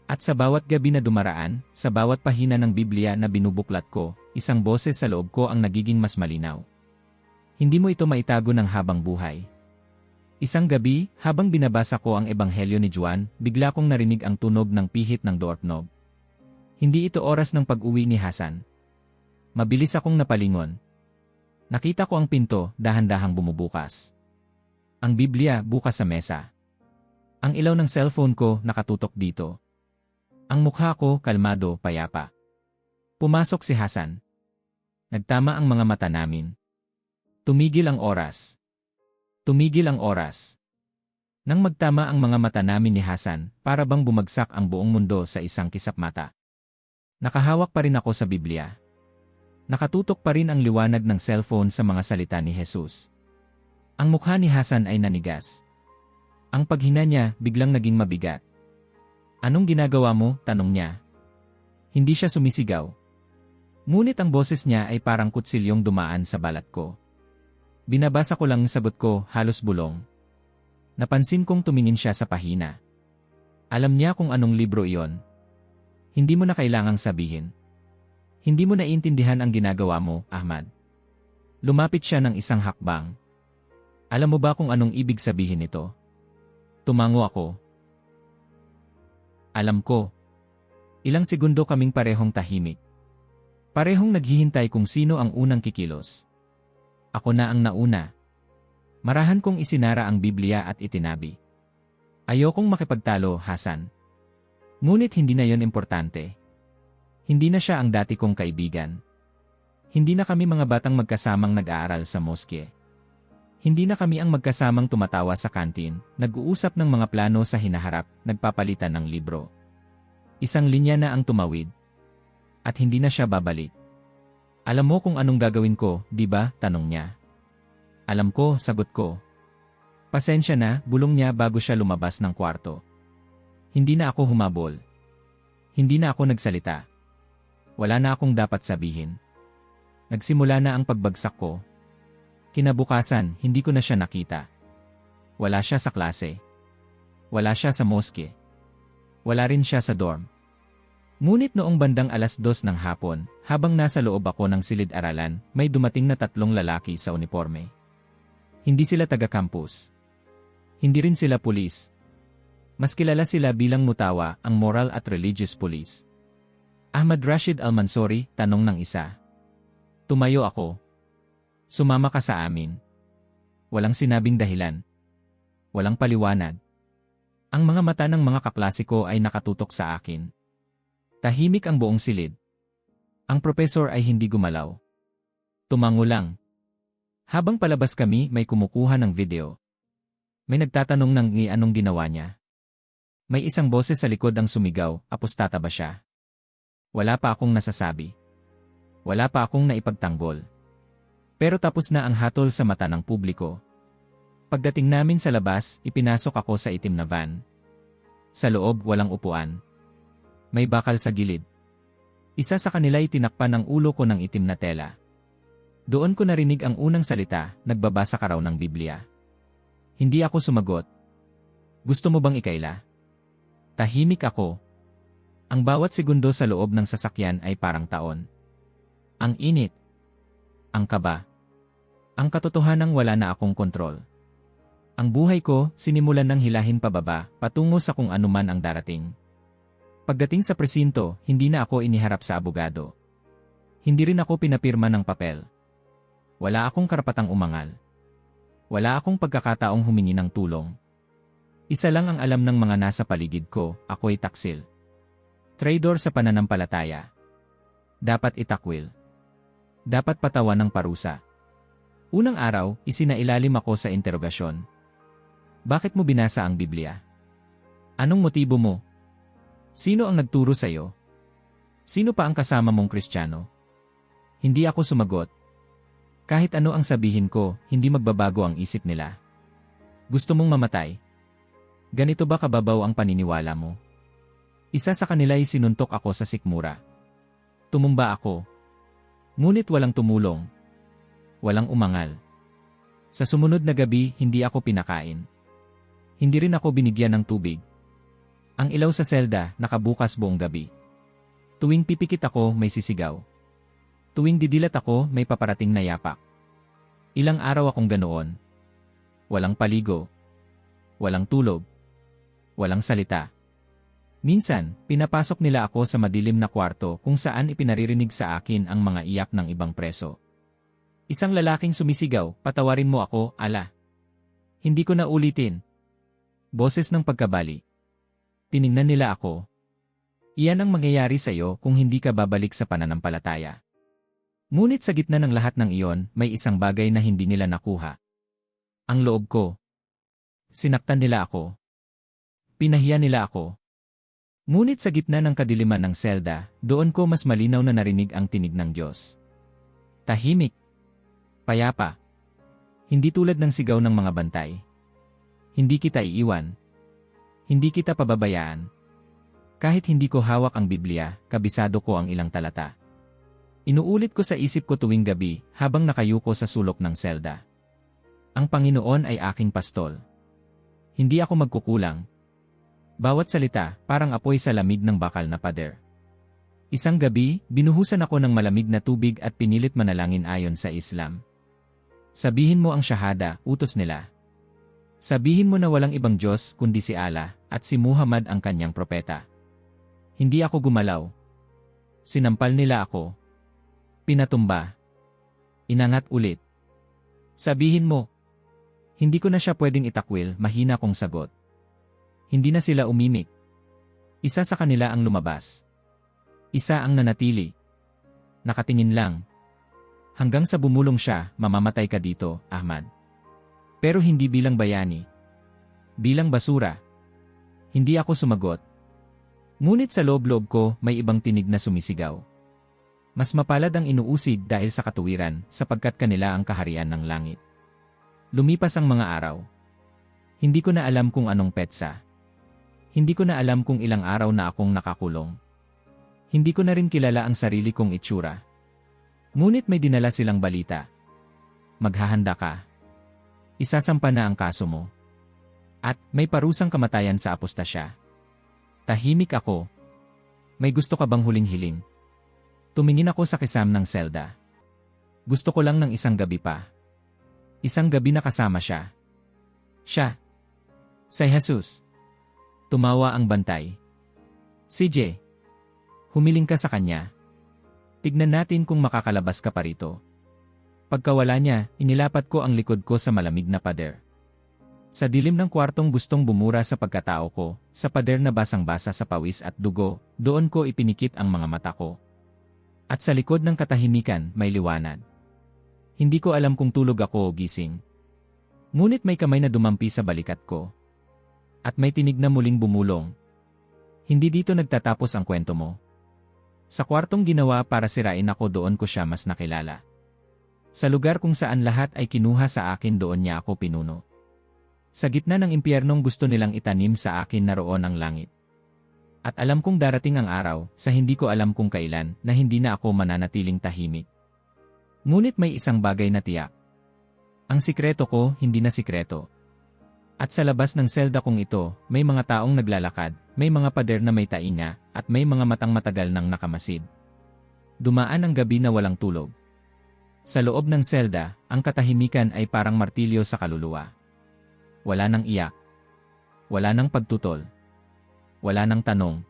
At sa bawat gabi na dumaraan, sa bawat pahina ng Biblia na binubuklat ko, isang boses sa loob ko ang nagiging mas malinaw. Hindi mo ito maitago ng habang buhay. Isang gabi, habang binabasa ko ang Ebanghelyo ni Juan, bigla kong narinig ang tunog ng pihit ng doorknob. Hindi ito oras ng pag-uwi ni Hasan. Mabilis akong napalingon. Nakita ko ang pinto, dahan-dahang bumubukas. Ang Biblia bukas sa mesa. Ang ilaw ng cellphone ko nakatutok dito. Ang mukha ko kalmado, payapa. Pumasok si Hasan. Nagtama ang mga mata namin. Tumigil ang oras. Tumigil ang oras. Nang magtama ang mga mata namin ni Hasan, para bang bumagsak ang buong mundo sa isang kisap mata. Nakahawak pa rin ako sa Biblia. Nakatutok pa rin ang liwanag ng cellphone sa mga salita ni Jesus. Ang mukha ni Hasan ay nanigas. Ang paghina niya biglang naging mabigat. Anong ginagawa mo? Tanong niya. Hindi siya sumisigaw. Ngunit ang boses niya ay parang kutsilyong dumaan sa balat ko. Binabasa ko lang ang sagot ko, halos bulong. Napansin kong tumingin siya sa pahina. Alam niya kung anong libro iyon. Hindi mo na kailangang sabihin. Hindi mo naiintindihan ang ginagawa mo, Ahmad. Lumapit siya ng isang hakbang. Alam mo ba kung anong ibig sabihin nito? Tumango ako. Alam ko. Ilang segundo kaming parehong tahimik. Parehong naghihintay kung sino ang unang kikilos. Ako na ang nauna. Marahan kong isinara ang Biblia at itinabi. Ayokong makipagtalo, Hasan. Ngunit hindi na yon importante. Hindi na siya ang dati kong kaibigan. Hindi na kami mga batang magkasamang nag-aaral sa moske. Hindi na kami ang magkasamang tumatawa sa kantin, nag-uusap ng mga plano sa hinaharap, nagpapalitan ng libro. Isang linya na ang tumawid. At hindi na siya babalik. Alam mo kung anong gagawin ko, di ba? Tanong niya. Alam ko, sagot ko. Pasensya na, bulong niya bago siya lumabas ng kwarto. Hindi na ako humabol. Hindi na ako nagsalita. Wala na akong dapat sabihin. Nagsimula na ang pagbagsak ko. Kinabukasan, hindi ko na siya nakita. Wala siya sa klase. Wala siya sa moske. Wala rin siya sa dorm. Ngunit noong bandang 2:00 ng hapon, habang nasa loob ako ng silid-aralan, may dumating na 3 lalaki sa uniforme. Hindi sila taga-campus. Hindi rin sila pulis. Mas kilala sila bilang Mutawa, ang moral at religious police. Ahmad Rashid Al-Mansori, tanong ng isa. Tumayo ako. Sumama ka sa amin. Walang sinabing dahilan. Walang paliwanag. Ang mga mata ng mga kaklase ko ay nakatutok sa akin. Tahimik ang buong silid. Ang propesor ay hindi gumalaw. Tumango lang. Habang palabas kami, may kumukuha ng video. May nagtatanong ng anong ginawa niya. May isang boses sa likod ang sumigaw, apostata ba siya? Wala pa akong nasasabi. Wala pa akong naipagtanggol. Pero tapos na ang hatol sa mata ng publiko. Pagdating namin sa labas, ipinasok ako sa itim na van. Sa loob, walang upuan. May bakal sa gilid. Isa sa kanila ay tinakpan ng ulo ko ng itim na tela. Doon ko narinig ang unang salita, nagbabasa ka raw ng Biblia. Hindi ako sumagot. Gusto mo bang ikaila? Tahimik ako. Ang bawat segundo sa loob ng sasakyan ay parang taon. Ang init. Ang kaba. Ang katotohanang wala na akong kontrol. Ang buhay ko, sinimulan ng hilahin pababa, patungo sa kung anuman ang darating. Pagdating sa presinto, hindi na ako iniharap sa abogado. Hindi rin ako pinapirma ng papel. Wala akong karapatang umangal. Wala akong pagkakataong humingi ng tulong. Isa lang ang alam ng mga nasa paligid ko, ako'y taksil. Traidor sa pananampalataya. Dapat itakwil. Dapat patawan ng parusa. Unang araw, isinailalim ako sa interogasyon. Bakit mo binasa ang Biblia? Anong motibo mo? Sino ang nagturo sa'yo? Sino pa ang kasama mong Kristiyano? Hindi ako sumagot. Kahit ano ang sabihin ko, hindi magbabago ang isip nila. Gusto mong mamatay? Ganito ba kababaw ang paniniwala mo? Isa sa kanila ay sinuntok ako sa sikmura. Tumumba ako. Ngunit walang tumulong. Walang umangal. Sa sumunod na gabi, hindi ako pinakain. Hindi rin ako binigyan ng tubig. Ang ilaw sa selda, nakabukas buong gabi. Tuwing pipikit ako, may sisigaw. Tuwing didilat ako, may paparating na yapak. Ilang araw akong ganoon. Walang paligo. Walang tulog. Walang salita. Minsan, pinapasok nila ako sa madilim na kwarto kung saan ipinaririnig sa akin ang mga iyak ng ibang preso. Isang lalaking sumisigaw, patawarin mo ako, ala. Hindi ko na ulitin. Boses ng pagkabali. Tiningnan nila ako. Iyan ang mangyayari sa iyo kung hindi ka babalik sa pananampalataya. Ngunit sa gitna ng lahat ng iyon, may isang bagay na hindi nila nakuha. Ang loob ko. Sinaktan nila ako. Pinahiya nila ako. Ngunit sa gitna ng kadiliman ng selda, doon ko mas malinaw na narinig ang tinig ng Diyos. Tahimik. Payapa. Hindi tulad ng sigaw ng mga bantay. Hindi kita iiwan. Hindi kita pababayaan. Kahit hindi ko hawak ang Biblia, kabisado ko ang ilang talata. Inuulit ko sa isip ko tuwing gabi habang nakayuko sa sulok ng selda. Ang Panginoon ay aking pastol. Hindi ako magkukulang. Bawat salita, parang apoy sa lamig ng bakal na pader. Isang gabi, binuhusan ako ng malamig na tubig at pinilit manalangin ayon sa Islam. Sabihin mo ang shahada, utos nila. Sabihin mo na walang ibang Diyos kundi si Allah at si Muhammad ang kanyang propeta. Hindi ako gumalaw. Sinampal nila ako. Pinatumba. Inangat ulit. Sabihin mo. Hindi ko na siya pwedeng itakwil, mahina kong sagot. Hindi na sila umimik. Isa sa kanila ang lumabas. Isa ang nanatili. Nakatingin lang. Hanggang sa bumulong siya, mamamatay ka dito, Ahmad. Pero hindi bilang bayani. Bilang basura. Hindi ako sumagot. Ngunit sa loob-loob ko, may ibang tinig na sumisigaw. Mas mapalad ang inuusig dahil sa katuwiran, sapagkat kanila ang kaharian ng langit. Lumipas ang mga araw. Hindi ko na alam kung anong petsa. Hindi ko na alam kung ilang araw na akong nakakulong. Hindi ko na rin kilala ang sarili kong itsura. Ngunit may dinala silang balita. Maghahanda ka. Isasampa na ang kaso mo. At may parusang kamatayan sa apostasya. Tahimik ako. May gusto ka bang huling hiling? Tumingin ako sa kisam ng selda. Gusto ko lang ng isang gabi pa. Isang gabi na kasama siya. Siya. Si Jesus. Tumawa ang bantay. CJ. Humiling ka sa kanya. Tignan natin kung makakalabas ka pa rito. Pagkawala niya, inilapat ko ang likod ko sa malamig na pader. Sa dilim ng kwartong gustong bumura sa pagkatao ko, sa pader na basang-basa sa pawis at dugo, doon ko ipinikit ang mga mata ko. At sa likod ng katahimikan, may liwanag. Hindi ko alam kung tulog ako o gising. Ngunit may kamay na dumampi sa balikat ko. At may tinig na muling bumulong. Hindi dito nagtatapos ang kwento mo. Sa kwartong ginawa para sirain ako, doon ko siya mas nakilala. Sa lugar kung saan lahat ay kinuha sa akin, doon niya ako pinuno. Sa gitna ng impyernong gusto nilang itanim sa akin, naroon ang langit. At alam kong darating ang araw, sa hindi ko alam kung kailan, na hindi na ako mananatiling tahimik. Ngunit may isang bagay na tiyak. Ang sikreto ko, hindi na sikreto. At sa labas ng selda kong ito, may mga taong naglalakad, may mga pader na may tainga, at may mga matang matagal nang nakamasid. Dumaan ang gabi na walang tulog. Sa loob ng selda, ang katahimikan ay parang martilyo sa kaluluwa. Wala nang iyak. Wala nang pagtutol. Wala nang tanong.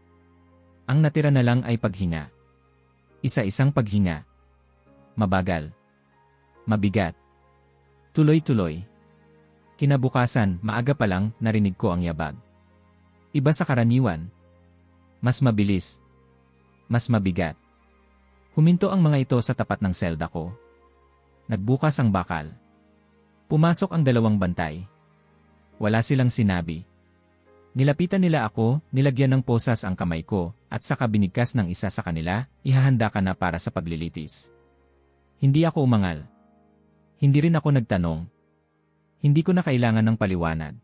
Ang natira na lang ay paghinga. Isa-isang paghinga. Mabagal. Mabigat. Tuloy-tuloy. Kinabukasan, maaga pa lang, narinig ko ang yabag. Iba sa karaniwan. Mas mabilis. Mas mabigat. Huminto ang mga ito sa tapat ng selda ko. Nagbukas ang bakal. Pumasok ang dalawang bantay. Wala silang sinabi. Nilapitan nila ako, nilagyan ng posas ang kamay ko, at saka binigkas ng isa sa kanila, ihahanda ka na para sa paglilitis. Hindi ako umangal. Hindi rin ako nagtanong. Hindi ko na kailangan ng paliwanag.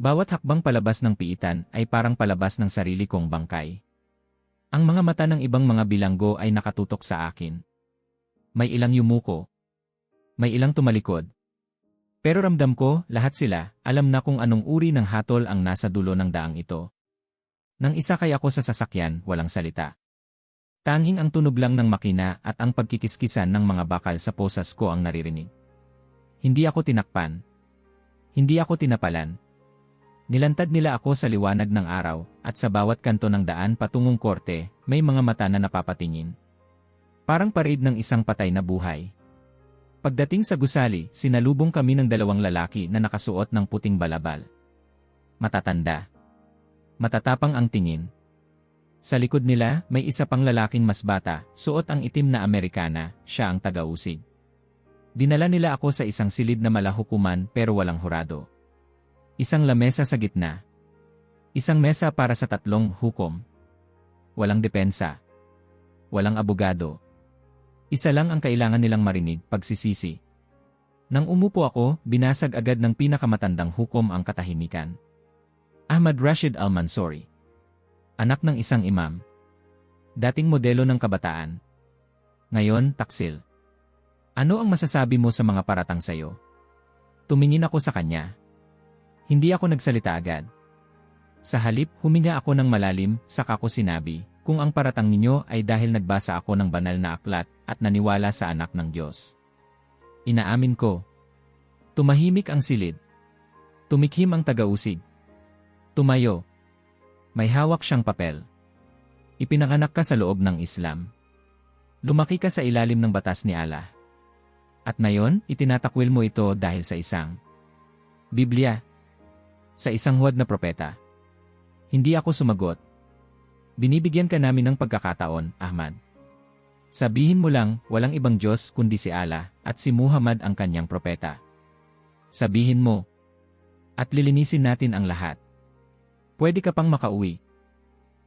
Bawat hakbang palabas ng piitan ay parang palabas ng sarili kong bangkay. Ang mga mata ng ibang mga bilanggo ay nakatutok sa akin. May ilang yumuko. May ilang tumalikod. Pero ramdam ko, lahat sila, alam na kung anong uri ng hatol ang nasa dulo ng daang ito. Nang isakay ako sa sasakyan, walang salita. Tanging ang tunog lang ng makina at ang pagkikiskisan ng mga bakal sa posas ko ang naririnig. Hindi ako tinakpan. Hindi ako tinapalan. Nilantad nila ako sa liwanag ng araw, at sa bawat kanto ng daan patungong korte, may mga mata na napapatingin. Parang parade ng isang patay na buhay. Pagdating sa gusali, sinalubong kami ng dalawang lalaki na nakasuot ng puting balabal. Matatanda. Matatapang ang tingin. Sa likod nila, may isa pang lalaking mas bata, suot ang itim na Amerikana, siya ang taga-usig. Dinala nila ako sa isang silid na malahukuman pero walang hurado. Isang lamesa sa gitna. Isang mesa para sa 3 hukom. Walang depensa. Walang abogado. Isa lang ang kailangan nilang marinig, pagsisisi. Nang umupo ako, binasag agad ng pinakamatandang hukom ang katahimikan. Ahmad Rashid Al-Mansuri. Anak ng isang imam. Dating modelo ng kabataan. Ngayon, taksil. Ano ang masasabi mo sa mga paratang sayo? Tumingin ako sa kanya. Hindi ako nagsalita agad. Sa halip, huminga ako ng malalim, saka ko sinabi, kung ang paratang ninyo ay dahil nagbasa ako ng banal na aklat at naniwala sa anak ng Diyos. Inaamin ko. Tumahimik ang silid. Tumikhim ang tagausig. Tumayo. May hawak siyang papel. Ipinanganak ka sa loob ng Islam. Lumaki ka sa ilalim ng batas ni Allah. At ngayon, itinatakwil mo ito dahil sa isang Biblia. Sa isang huwad na propeta. Hindi ako sumagot. Binibigyan ka namin ng pagkakataon, Ahmad. Sabihin mo lang, walang ibang Diyos kundi si Allah at si Muhammad ang kanyang propeta. Sabihin mo. At lilinisin natin ang lahat. Pwede ka pang makauwi.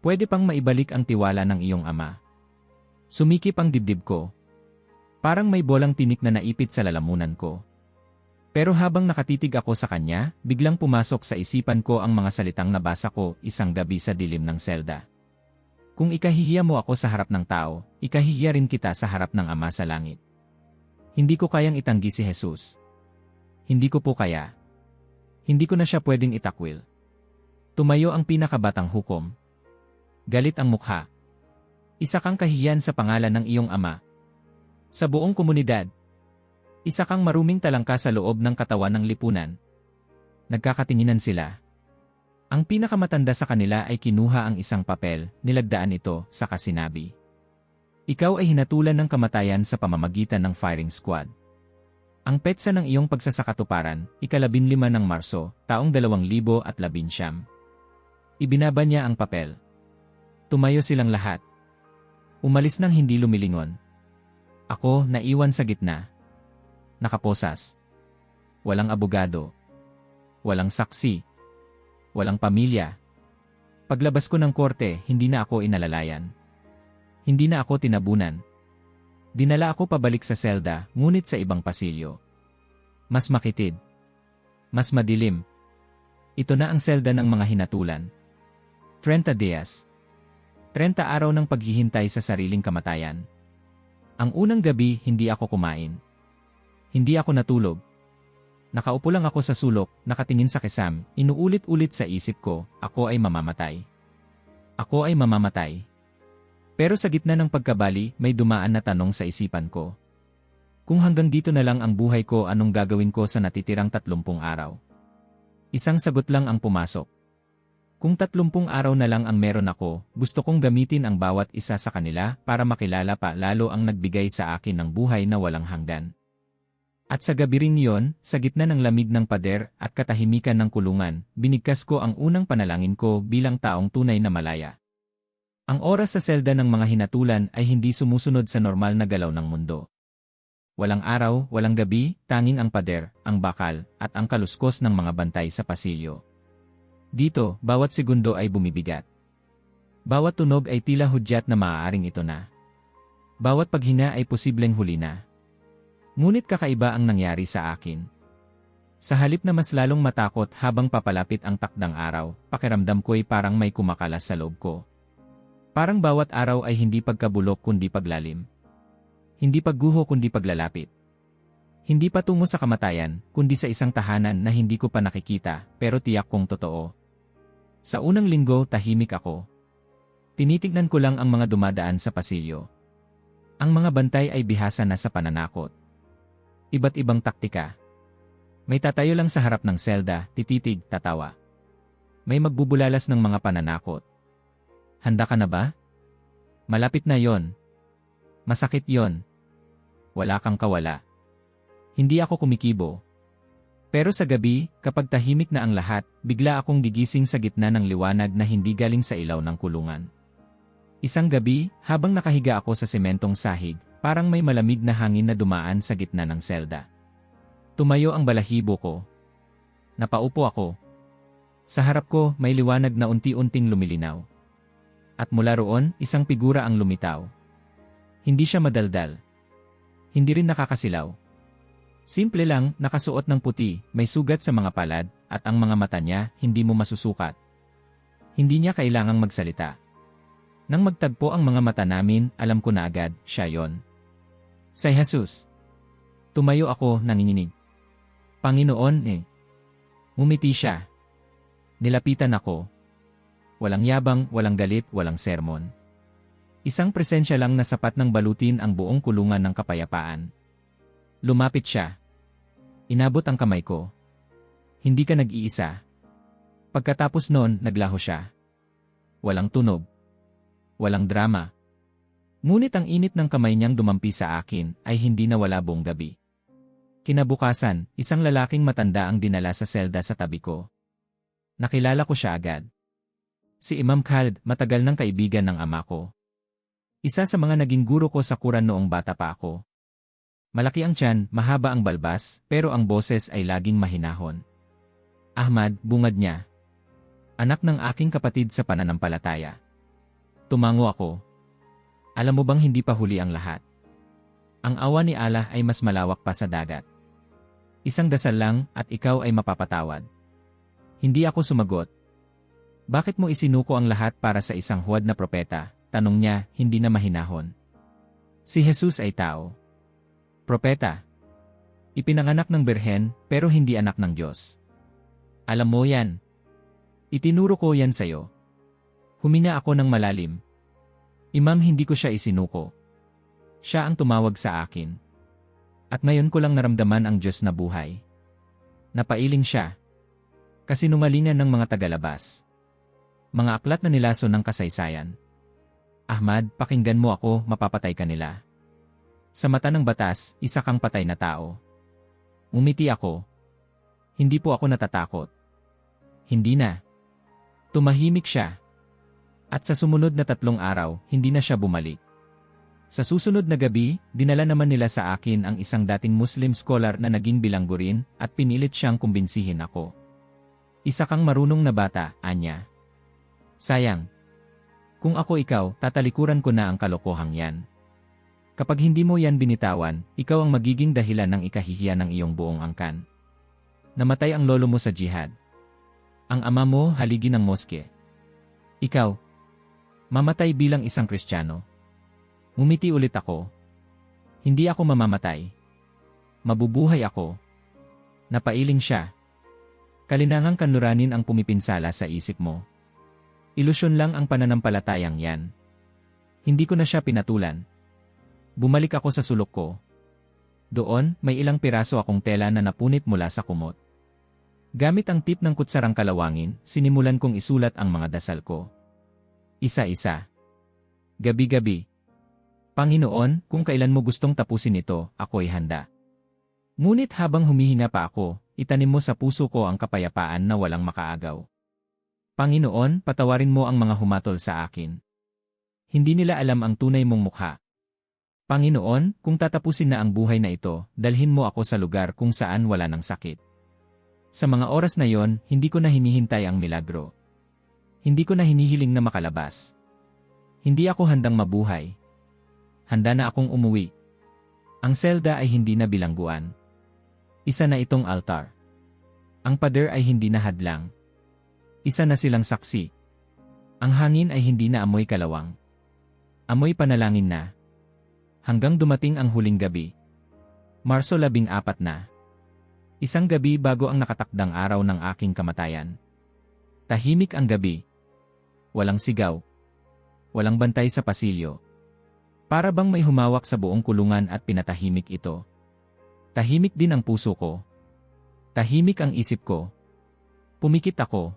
Pwede pang maibalik ang tiwala ng iyong ama. Sumikip ang dibdib ko. Parang may bolang tinik na naipit sa lalamunan ko. Pero habang nakatitig ako sa kanya, biglang pumasok sa isipan ko ang mga salitang nabasa ko isang gabi sa dilim ng selda. Kung ikahihiya mo ako sa harap ng tao, ikahihiya rin kita sa harap ng Ama sa langit. Hindi ko kayang itanggi si Jesus. Hindi ko po kaya. Hindi ko na siya pwedeng itakwil. Tumayo ang pinakabatang hukom. Galit ang mukha. Isa kang kahihiyan sa pangalan ng iyong ama. Sa buong komunidad. Isa kang maruming talangka sa loob ng katawan ng lipunan. Nagkakatinginan sila. Ang pinakamatanda sa kanila ay kinuha ang isang papel, nilagdaan ito, saka sinabi. Ikaw ay hinatulan ng kamatayan sa pamamagitan ng firing squad. Ang petsa ng iyong pagsasakatuparan, ika-15 ng Marso, taong 2019. Ibinaba niya ang papel. Tumayo silang lahat. Umalis nang hindi lumilingon. Ako, naiwan sa gitna. Nakaposas. Walang abogado. Walang saksi. Walang pamilya. Paglabas ko ng korte, hindi na ako inalalayan. Hindi na ako tinabunan. Dinala ako pabalik sa selda, ngunit sa ibang pasilyo. Mas makitid. Mas madilim. Ito na ang selda ng mga hinatulan. 30 días. 30 araw ng paghihintay sa sariling kamatayan. Ang unang gabi, hindi ako kumain. Hindi ako natulog. Nakaupo lang ako sa sulok, nakatingin sa kisam, inuulit-ulit sa isip ko, ako ay mamamatay. Ako ay mamamatay. Pero sa gitna ng pagkabali, may dumaan na tanong sa isipan ko. Kung hanggang dito na lang ang buhay ko, anong gagawin ko sa natitirang 30 araw? Isang sagot lang ang pumasok. Kung 30 araw na lang ang meron ako, gusto kong gamitin ang bawat isa sa kanila para makilala pa lalo ang nagbigay sa akin ng buhay na walang hanggan. At sa gabi rin yon, sa gitna ng lamig ng pader at katahimikan ng kulungan, binigkas ko ang unang panalangin ko bilang taong tunay na malaya. Ang oras sa selda ng mga hinatulan ay hindi sumusunod sa normal na galaw ng mundo. Walang araw, walang gabi, tanging ang pader, ang bakal, at ang kaluskos ng mga bantay sa pasilyo. Dito, bawat segundo ay bumibigat. Bawat tunog ay tila hudyat na maaaring ito na. Bawat paghinga ay posibleng huli na. Ngunit kakaiba ang nangyari sa akin. Sa halip na mas lalong matakot habang papalapit ang takdang araw, pakiramdam ko'y parang may kumakalas sa loob ko. Parang bawat araw ay hindi pagkabulok kundi paglalim. Hindi pagguho kundi paglalapit. Hindi patungo sa kamatayan, kundi sa isang tahanan na hindi ko pa nakikita, pero tiyak kong totoo. Sa unang linggo, tahimik ako. Tinitignan ko lang ang mga dumadaan sa pasilyo. Ang mga bantay ay bihasa na sa pananakot. Iba't ibang taktika. May tatayo lang sa harap ng selda, tititig, tatawa. May magbubulalas ng mga pananakot. Handa ka na ba? Malapit na yon. Masakit yon. Wala kang kawala. Hindi ako kumikibo. Pero sa gabi, kapag tahimik na ang lahat, bigla akong gigising sa gitna ng liwanag na hindi galing sa ilaw ng kulungan. Isang gabi, habang nakahiga ako sa sementong sahig, parang may malamig na hangin na dumaan sa gitna ng selda. Tumayo ang balahibo ko. Napaupo ako. Sa harap ko, may liwanag na unti-unting lumilinaw. At mula roon, isang figura ang lumitaw. Hindi siya madaldal. Hindi rin nakakasilaw. Simple lang, nakasuot ng puti, may sugat sa mga palad, at ang mga mata niya, hindi mo masusukat. Hindi niya kailangang magsalita. Nang magtagpo ang mga mata namin, alam ko na agad, siya yon. Si Jesus. Tumayo ako, nanginginig. Panginoon, Ngumiti siya. Nilapitan ako. Walang yabang, walang galit, walang sermon. Isang presensya lang na sapat ng balutin ang buong kulungan ng kapayapaan. Lumapit siya. Inabot ang kamay ko. Hindi ka nag-iisa. Pagkatapos noon, naglaho siya. Walang tunog. Walang drama. Ngunit ang init ng kamay niyang dumampi sa akin ay hindi nawala buong gabi. Kinabukasan, isang lalaking matanda ang dinala sa selda sa tabi ko. Nakilala ko siya agad. Si Imam Khalid, matagal ng kaibigan ng ama ko. Isa sa mga naging guro ko sa Quran noong bata pa ako. Malaki ang tiyan, mahaba ang balbas, pero ang boses ay laging mahinahon. Ahmad, bungad niya. Anak ng aking kapatid sa pananampalataya. Tumango ako. Alam mo bang hindi pa huli ang lahat? Ang awa ni Allah ay mas malawak pa sa dagat. Isang dasal lang at ikaw ay mapapatawad. Hindi ako sumagot. Bakit mo isinuko ang lahat para sa isang huwad na propeta? Tanong niya, hindi na mahinahon. Si Jesus ay tao. Propeta. Ipinanganak ng birhen, pero hindi anak ng Diyos. Alam mo yan. Itinuro ko yan sa'yo. Humina ako ng malalim. Imam, hindi ko siya isinuko. Siya ang tumawag sa akin. At ngayon ko lang naramdaman ang Diyos na buhay. Napailing siya. Kasinungalingan ng mga tagalabas. Mga aklat na nilaso ng kasaysayan. Ahmad, pakinggan mo ako, mapapatay ka nila. Sa mata ng batas, isa kang patay na tao. Umiti ako. Hindi po ako natatakot. Hindi na. Tumahimik siya. At sa sumunod na 3 araw, hindi na siya bumalik. Sa susunod na gabi, dinala naman nila sa akin ang isang dating Muslim scholar na naging bilanggo rin at pinilit siyang kumbinsihin ako. Isa kang marunong na bata, anya. Sayang. Kung ako ikaw, tatalikuran ko na ang kalokohang yan. Kapag hindi mo yan binitawan, ikaw ang magiging dahilan ng ikahihiya ng iyong buong angkan. Namatay ang lolo mo sa jihad. Ang ama mo haligi ng moske. Ikaw, mamatay bilang isang Kristiyano. Ngumiti ulit ako. Hindi ako mamamatay. Mabubuhay ako. Napailing siya. Kalinangang kanluranin ang pumipinsala sa isip mo. Ilusyon lang ang pananampalatayang yan. Hindi ko na siya pinatulan. Bumalik ako sa sulok ko. Doon, may ilang piraso akong tela na napunit mula sa kumot. Gamit ang tip ng kutsarang kalawangin, sinimulan kong isulat ang mga dasal ko. Isa-isa. Gabi-gabi. Panginoon, kung kailan mo gustong tapusin ito, ako'y handa. Ngunit habang humihina pa ako, itanim mo sa puso ko ang kapayapaan na walang makaagaw. Panginoon, patawarin mo ang mga humatol sa akin. Hindi nila alam ang tunay mong mukha. Panginoon, kung tatapusin na ang buhay na ito, dalhin mo ako sa lugar kung saan wala ng sakit. Sa mga oras na yon, hindi ko na hinihintay ang milagro. Hindi ko na hinihiling na makalabas. Hindi ako handang mabuhay. Handa na akong umuwi. Ang selda ay hindi na bilangguan. Isa na itong altar. Ang pader ay hindi na hadlang. Isa na silang saksi. Ang hangin ay hindi na amoy kalawang. Amoy panalangin na. Hanggang dumating ang huling gabi. Marso 14 na. Isang gabi bago ang nakatakdang araw ng aking kamatayan. Tahimik ang gabi. Walang sigaw. Walang bantay sa pasilyo. Para bang may humawak sa buong kulungan at pinatahimik ito. Tahimik din ang puso ko. Tahimik ang isip ko. Pumikit ako.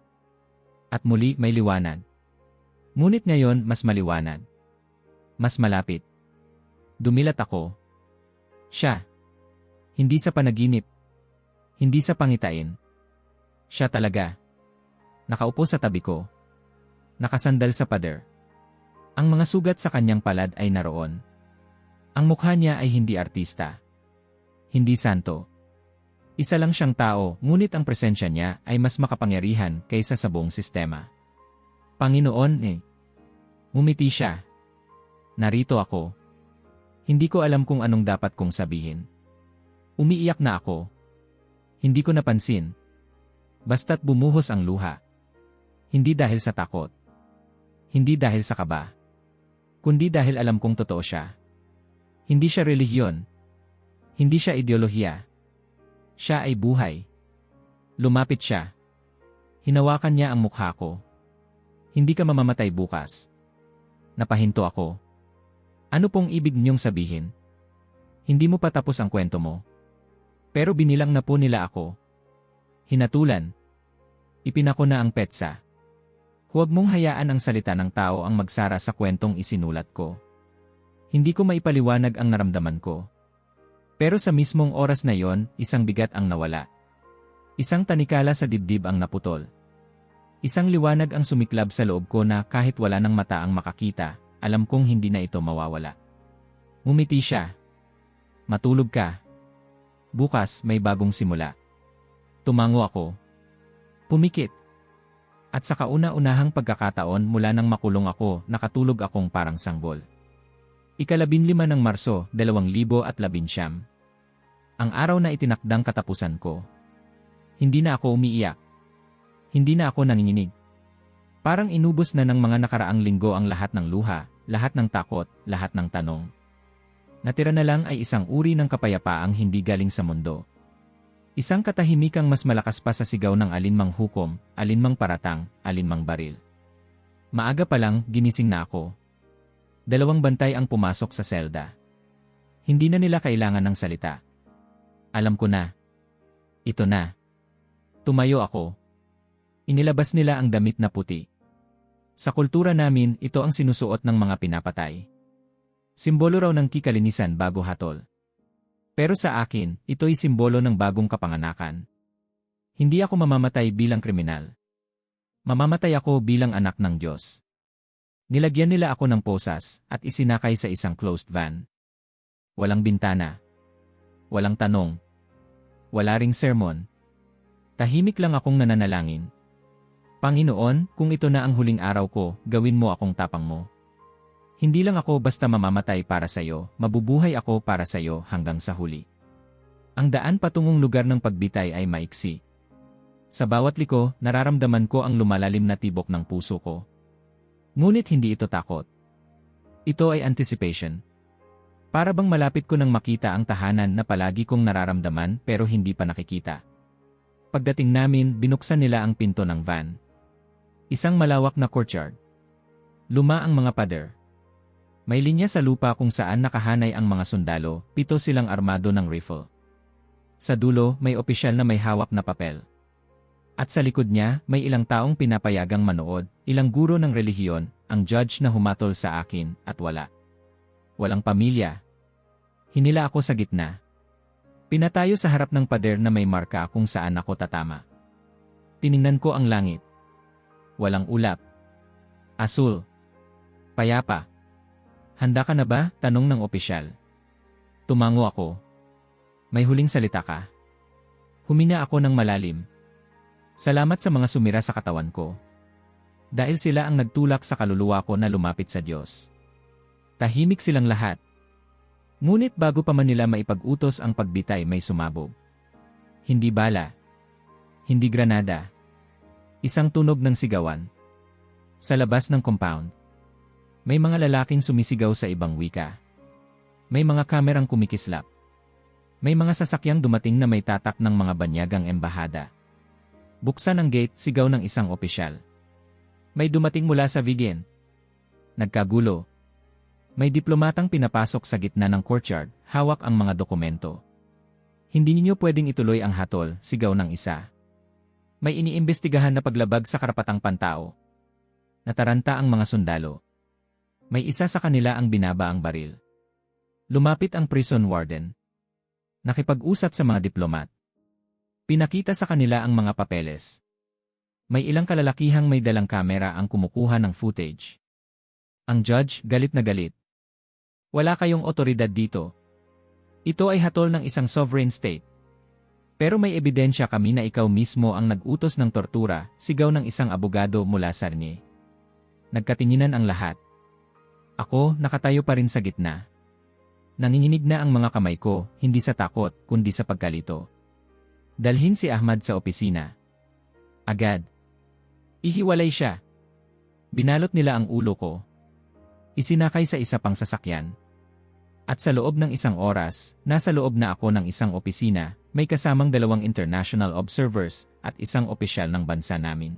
At muli may liwanag. Ngunit ngayon mas maliwanag. Mas malapit. Dumilat ako. Siya. Hindi sa panaginip. Hindi sa pangitain. Siya talaga. Nakaupo sa tabi ko. Nakasandal sa pader. Ang mga sugat sa kanyang palad ay naroon. Ang mukha niya ay hindi artista. Hindi santo. Isa lang siyang tao, ngunit ang presensya niya ay mas makapangyarihan kaysa sa buong sistema. Panginoon, Ngumiti siya. Narito ako. Hindi ko alam kung anong dapat kong sabihin. Umiiyak na ako. Hindi ko napansin. Basta't bumuhos ang luha. Hindi dahil sa takot. Hindi dahil sa kaba. Kundi dahil alam kong totoo siya. Hindi siya relihiyon. Hindi siya ideolohiya. Siya ay buhay. Lumapit siya. Hinawakan niya ang mukha ko. Hindi ka mamamatay bukas. Napahinto ako. Ano pong ibig niyong sabihin? Hindi mo pa tapos ang kwento mo. Pero binilang na po nila ako. Hinatulan. Ipinako na ang petsa. Huwag mong hayaan ang salita ng tao ang magsara sa kwentong isinulat ko. Hindi ko maipaliwanag ang naramdaman ko. Pero sa mismong oras na yon, isang bigat ang nawala. Isang tanikala sa dibdib ang naputol. Isang liwanag ang sumiklab sa loob ko na kahit wala ng mata ang makakita, alam kong hindi na ito mawawala. Ngumiti siya. Matulog ka. Bukas may bagong simula. Tumango ako. Pumikit. At sa kauna-unahang pagkakataon mula nang makulong ako, nakatulog akong parang sanggol. 15 ng Marso, 2019. Ang araw na itinakdang katapusan ko. Hindi na ako umiiyak. Hindi na ako nanginginig. Parang inubos na ng mga nakaraang linggo ang lahat ng luha, lahat ng takot, lahat ng tanong. Natira na lang ay isang uri ng kapayapaang hindi galing sa mundo. Isang katahimikang mas malakas pa sa sigaw ng alinmang hukom, alinmang paratang, alinmang baril. Maaga pa lang, ginising na ako. 2 bantay ang pumasok sa selda. Hindi na nila kailangan ng salita. Alam ko na. Ito na. Tumayo ako. Inilabas nila ang damit na puti. Sa kultura namin, ito ang sinusuot ng mga pinapatay. Simbolo raw ng kikalinisan bago hatol. Pero sa akin, ito'y simbolo ng bagong kapanganakan. Hindi ako mamamatay bilang kriminal. Mamamatay ako bilang anak ng Diyos. Nilagyan nila ako ng posas at isinakay sa isang closed van. Walang bintana. Walang tanong. Wala ring sermon. Tahimik lang akong nananalangin. Panginoon, kung ito na ang huling araw ko, gawin mo akong tapang mo. Hindi lang ako basta mamamatay para sa'yo, mabubuhay ako para sa'yo hanggang sa huli. Ang daan patungong lugar ng pagbitay ay maiksi. Sa bawat liko, nararamdaman ko ang lumalalim na tibok ng puso ko. Ngunit hindi ito takot. Ito ay anticipation. Para bang malapit ko nang makita ang tahanan na palagi kong nararamdaman pero hindi pa nakikita. Pagdating namin, binuksan nila ang pinto ng van. Isang malawak na courtyard. Luma ang mga pader. May linya sa lupa kung saan nakahanay ang mga sundalo, 7 silang armado ng rifle. Sa dulo, may opisyal na may hawak na papel. At sa likod niya, may ilang taong pinapayagang manood, ilang guro ng relihiyon, ang judge na humatol sa akin, at wala. Walang pamilya. Hinila ako sa gitna. Pinatayo sa harap ng pader na may marka kung saan ako tatama. Tiningnan ko ang langit. Walang ulap. Asul. Payapa. Handa ka na ba? Tanong ng opisyal. Tumango ako. May huling salita ka? Humina ako ng malalim. Salamat sa mga sumira sa katawan ko. Dahil sila ang nagtulak sa kaluluwa ko na lumapit sa Diyos. Tahimik silang lahat. Ngunit bago pa man nila maipag-utos ang pagbitay may sumabog. Hindi bala. Hindi granada. Isang tunog ng sigawan. Sa labas ng compound. May mga lalaking sumisigaw sa ibang wika. May mga kamerang kumikislap. May mga sasakyang dumating na may tatak ng mga banyagang embahada. Buksan ang gate, sigaw ng isang opisyal. May dumating mula sa Vigen. Nagkagulo. May diplomatang pinapasok sa gitna ng courtyard, hawak ang mga dokumento. Hindi ninyo pwedeng ituloy ang hatol, sigaw ng isa. May iniimbestigahan na paglabag sa karapatang pantao. Nataranta ang mga sundalo. May isa sa kanila ang binaba ang baril. Lumapit ang prison warden. Nakipag-usap sa mga diplomat. Pinakita sa kanila ang mga papeles. May ilang kalalakihang may dalang kamera ang kumukuha ng footage. Ang judge, galit na galit. Wala kayong otoridad dito. Ito ay hatol ng isang sovereign state. Pero may ebidensya kami na ikaw mismo ang nag-utos ng tortura, sigaw ng isang abogado mula sa Sarnie. Nagkatinginan ang lahat. Ako, nakatayo pa rin sa gitna. Nanginginig na ang mga kamay ko, hindi sa takot, kundi sa pagkalito. Dalhin si Ahmad sa opisina. Agad. Ihiwalay siya. Binalot nila ang ulo ko. Isinakay sa isa pang sasakyan. At sa loob ng isang oras, nasa loob na ako ng isang opisina, may kasamang 2 international observers at isang opisyal ng bansa namin.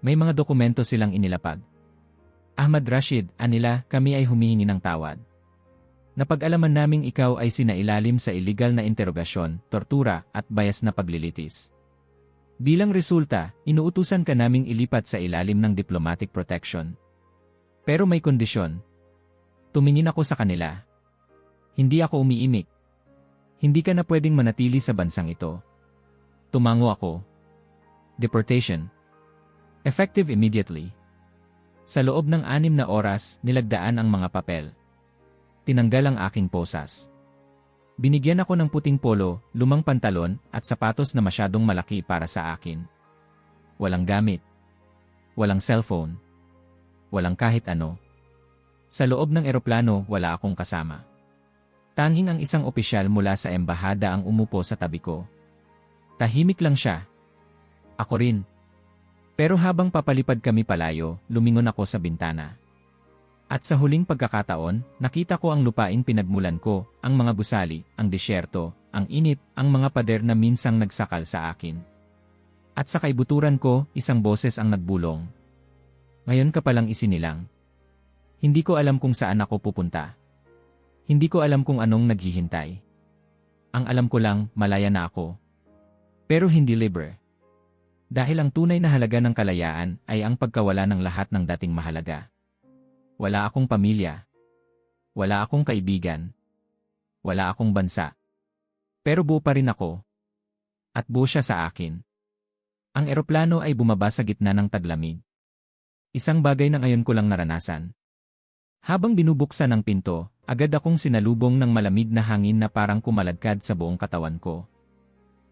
May mga dokumento silang inilapag. Ahmad Rashid, anila, kami ay humihingi ng tawad. Napag-alaman naming ikaw ay sinailalim sa illegal na interogasyon, tortura, at bias na paglilitis. Bilang resulta, inuutusan ka naming ilipat sa ilalim ng diplomatic protection. Pero may kondisyon. Tumingin ako sa kanila. Hindi ako umiimik. Hindi ka na pwedeng manatili sa bansang ito. Tumango ako. Deportation. Effective immediately. Sa loob ng 6 na oras, nilagdaan ang mga papel. Tinanggal ang aking posas. Binigyan ako ng puting polo, lumang pantalon, at sapatos na masyadong malaki para sa akin. Walang gamit. Walang cellphone. Walang kahit ano. Sa loob ng eroplano, wala akong kasama. Tanging ang isang opisyal mula sa embahada ang umupo sa tabi ko. Tahimik lang siya. Ako rin. Pero habang papalipad kami palayo, lumingon ako sa bintana. At sa huling pagkakataon, nakita ko ang lupaing pinagmulan ko, ang mga gusali, ang disyerto, ang init, ang mga pader na minsang nagsakal sa akin. At sa kaibuturan ko, isang boses ang nagbulong. Ngayon ka palang isinilang. Hindi ko alam kung saan ako pupunta. Hindi ko alam kung anong naghihintay. Ang alam ko lang, malaya na ako. Pero hindi libre. Dahil ang tunay na halaga ng kalayaan ay ang pagkawala ng lahat ng dating mahalaga. Wala akong pamilya. Wala akong kaibigan. Wala akong bansa. Pero buo pa rin ako. At buo siya sa akin. Ang eroplano ay bumaba sa gitna ng taglamig. Isang bagay na ngayon ko lang naranasan. Habang binubuksan ang pinto, agad akong sinalubong ng malamig na hangin na parang kumaladkad sa buong katawan ko.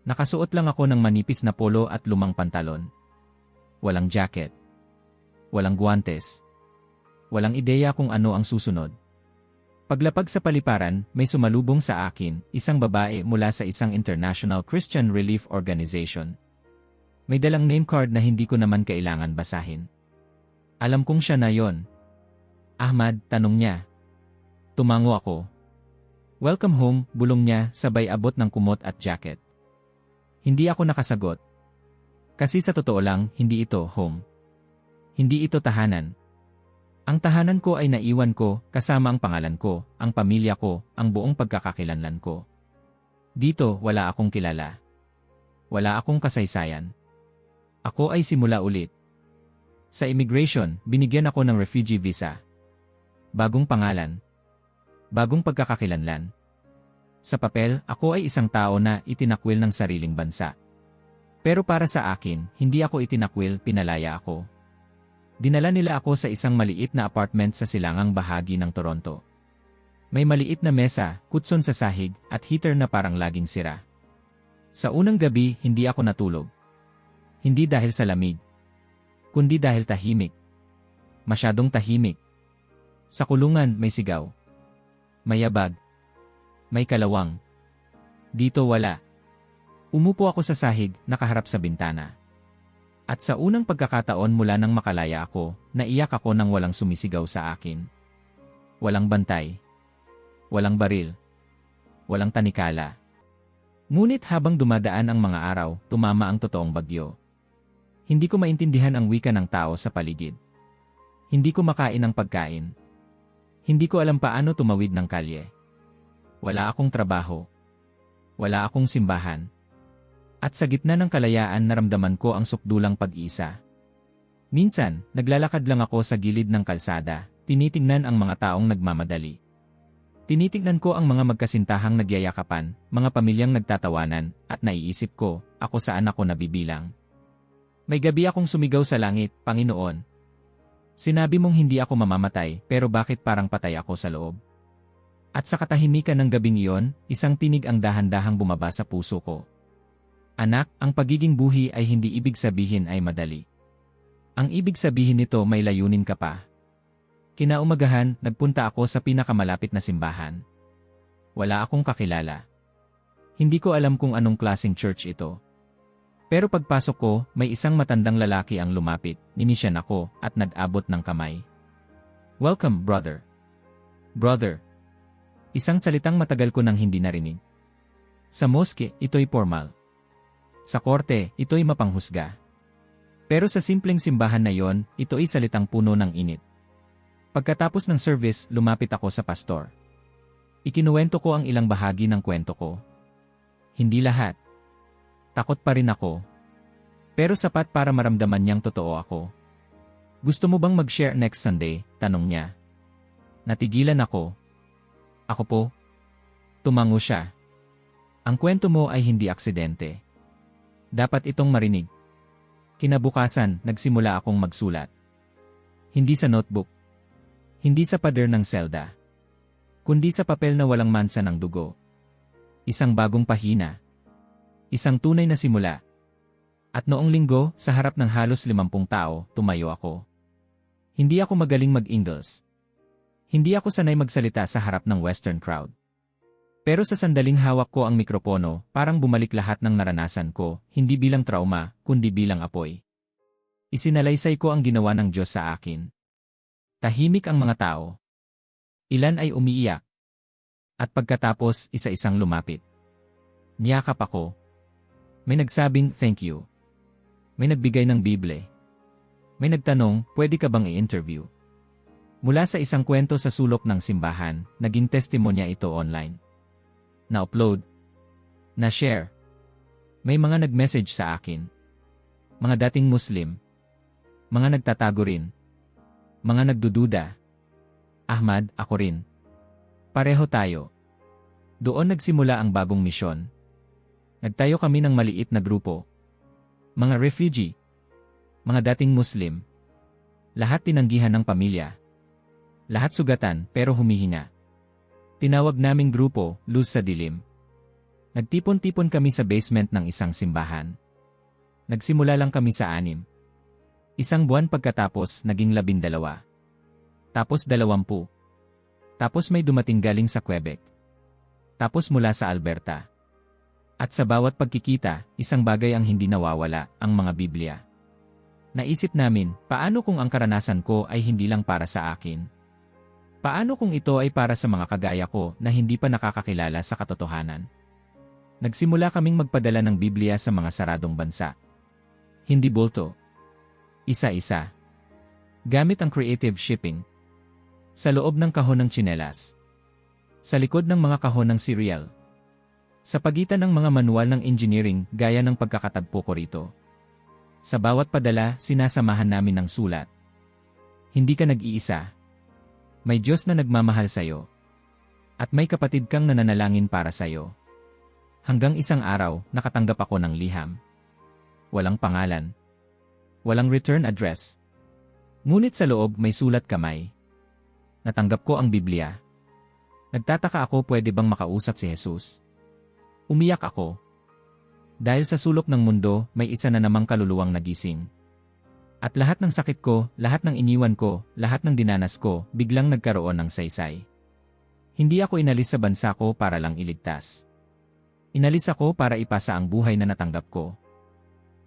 Nakasuot lang ako ng manipis na polo at lumang pantalon. Walang jacket. Walang guwantes. Walang ideya kung ano ang susunod. Paglapag sa paliparan, may sumalubong sa akin, isang babae mula sa isang International Christian Relief Organization. May dalang name card na hindi ko naman kailangan basahin. Alam kong siya na yon. Ahmad, tanong niya. Tumango ako. Welcome home, bulong niya, sabay abot ng kumot at jacket. Hindi ako nakasagot. Kasi sa totoo lang, hindi ito home. Hindi ito tahanan. Ang tahanan ko ay naiwan ko, kasama ang pangalan ko, ang pamilya ko, ang buong pagkakakilanlan ko. Dito, wala akong kilala. Wala akong kasaysayan. Ako ay simula ulit. Sa immigration, binigyan ako ng refugee visa. Bagong pangalan. Bagong pagkakakilanlan. Sa papel, ako ay isang tao na itinakwil ng sariling bansa. Pero para sa akin, hindi ako itinakwil, pinalaya ako. Dinala nila ako sa isang maliit na apartment sa silangang bahagi ng Toronto. May maliit na mesa, kutson sa sahig, at heater na parang laging sira. Sa unang gabi, hindi ako natulog. Hindi dahil sa lamig. Kundi dahil tahimik. Masyadong tahimik. Sa kulungan, may sigaw. May yabag. May kalawang. Dito wala. Umupo ako sa sahig, nakaharap sa bintana. At sa unang pagkakataon mula nang makalaya ako, naiyak ako nang walang sumisigaw sa akin. Walang bantay. Walang baril. Walang tanikala. Ngunit habang dumadaan ang mga araw, tumama ang totoong bagyo. Hindi ko maintindihan ang wika ng tao sa paligid. Hindi ko makain ang pagkain. Hindi ko alam paano tumawid ng kalye. Wala akong trabaho. Wala akong simbahan. At sa gitna ng kalayaan naramdaman ko ang sukdulang pag-isa. Minsan, naglalakad lang ako sa gilid ng kalsada, tinitingnan ang mga taong nagmamadali. Tinitingnan ko ang mga magkasintahang nagyayakapan, mga pamilyang nagtatawanan, at naiisip ko, ako saan ako nabibilang. May gabi akong sumigaw sa langit, Panginoon. Sinabi mong hindi ako mamamatay, pero bakit parang patay ako sa loob? At sa katahimikan ng gabing iyon, isang tinig ang dahan-dahang bumaba sa puso ko. Anak, ang pagiging buhi ay hindi ibig sabihin ay madali. Ang ibig sabihin nito may layunin ka pa. Kinaumagahan, nagpunta ako sa pinakamalapit na simbahan. Wala akong kakilala. Hindi ko alam kung anong klaseng church ito. Pero pagpasok ko, may isang matandang lalaki ang lumapit, ninisyan ako, at nag-abot ng kamay. Welcome, brother. Brother. Isang salitang matagal ko nang hindi narinig. Sa moske, ito'y formal. Sa korte, ito'y mapanghusga. Pero sa simpleng simbahan na yon, ito'y salitang puno ng init. Pagkatapos ng service, lumapit ako sa pastor. Ikinuwento ko ang ilang bahagi ng kwento ko. Hindi lahat. Takot pa rin ako. Pero sapat para maramdaman niyang totoo ako. Gusto mo bang mag-share next Sunday? Tanong niya. Natigilan ako. Ako po? Tumango siya. Ang kwento mo ay hindi aksidente. Dapat itong marinig. Kinabukasan, nagsimula akong magsulat. Hindi sa notebook. Hindi sa pader ng selda. Kundi sa papel na walang mansa ng dugo. Isang bagong pahina. Isang tunay na simula. At noong linggo, sa harap ng halos 50 tao, tumayo ako. Hindi ako magaling mag-English. Hindi ako sanay magsalita sa harap ng Western crowd. Pero sa sandaling hawak ko ang mikropono, parang bumalik lahat ng naranasan ko, hindi bilang trauma, kundi bilang apoy. Isinalaysay ko ang ginawa ng Diyos sa akin. Tahimik ang mga tao. Ilan ay umiiyak. At pagkatapos, isa-isang lumapit. Niyakap ako. May nagsabing, thank you. May nagbigay ng Bible. May nagtanong, pwede ka bang i-interview? Mula sa isang kwento sa sulok ng simbahan, naging testimonya ito online. Na-upload. Na-share. May mga nag-message sa akin. Mga dating Muslim. Mga nagtatago rin. Mga nagdududa. Ahmad, ako rin. Pareho tayo. Doon nagsimula ang bagong misyon. Nagtayo kami ng maliit na grupo. Mga refugee. Mga dating Muslim. Lahat tinanggihan ng pamilya. Lahat sugatan pero humihinga. Tinawag naming grupo, Luz sa Dilim. Nagtipon-tipon kami sa basement ng isang simbahan. Nagsimula lang kami sa 6. Isang buwan pagkatapos, naging 12. Tapos 20. Tapos may dumating galing sa Quebec. Tapos mula sa Alberta. At sa bawat pagkikita, isang bagay ang hindi nawawala, ang mga Biblia. Naisip namin, paano kung ang karanasan ko ay hindi lang para sa akin? Paano kung ito ay para sa mga kagaya ko na hindi pa nakakakilala sa katotohanan? Nagsimula kaming magpadala ng Biblia sa mga saradong bansa. Hindi bulto. Isa-isa. Gamit ang creative shipping. Sa loob ng kahon ng tsinelas. Sa likod ng mga kahon ng cereal. Sa pagitan ng mga manual ng engineering gaya ng pagkakatagpo ko rito. Sa bawat padala, sinasamahan namin ng sulat. Hindi ka nag-iisa. May Diyos na nagmamahal sa'yo. At may kapatid kang nananalangin para sa'yo. Hanggang isang araw, nakatanggap ako ng liham. Walang pangalan. Walang return address. Ngunit sa loob may sulat kamay. Natanggap ko ang Biblia. Nagtataka ako, pwede bang makausap si Jesus? Umiyak ako. Dahil sa sulok ng mundo, may isa na namang kaluluwang nagising. At lahat ng sakit ko, lahat ng iniwan ko, lahat ng dinanas ko, biglang nagkaroon ng saysay. Hindi ako inalis sa bansa ko para lang iligtas. Inalis ako para ipasa ang buhay na natanggap ko.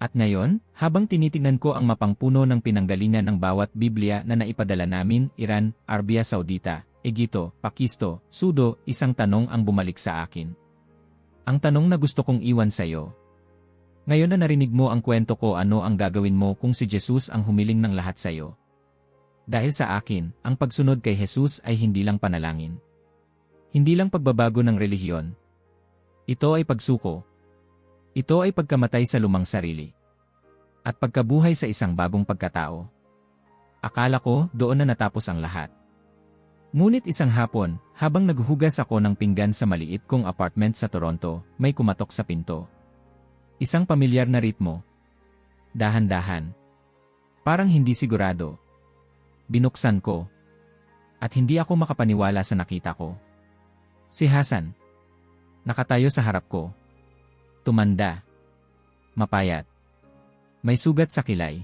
At ngayon, habang tinitingnan ko ang mapangpuno ng pinanggalingan ng bawat Biblia na naipadala namin, Iran, Arabia Saudita, Egipto, Pakisto, Sudo, isang tanong ang bumalik sa akin. Ang tanong na gusto kong iwan sa'yo. Ngayon na narinig mo ang kwento ko, ano ang gagawin mo kung si Jesus ang humiling ng lahat sa'yo? Dahil sa akin, ang pagsunod kay Jesus ay hindi lang panalangin. Hindi lang pagbabago ng relihiyon. Ito ay pagsuko. Ito ay pagkamatay sa lumang sarili. At pagkabuhay sa isang bagong pagkatao. Akala ko, doon na natapos ang lahat. Ngunit isang hapon, habang naghuhugas ako ng pinggan sa maliit kong apartment sa Toronto, may kumatok sa pinto. Isang pamilyar na ritmo. Dahan-dahan. Parang hindi sigurado. Binuksan ko. At hindi ako makapaniwala sa nakita ko. Si Hassan. Nakatayo sa harap ko. Tumanda. Mapayat. May sugat sa kilay.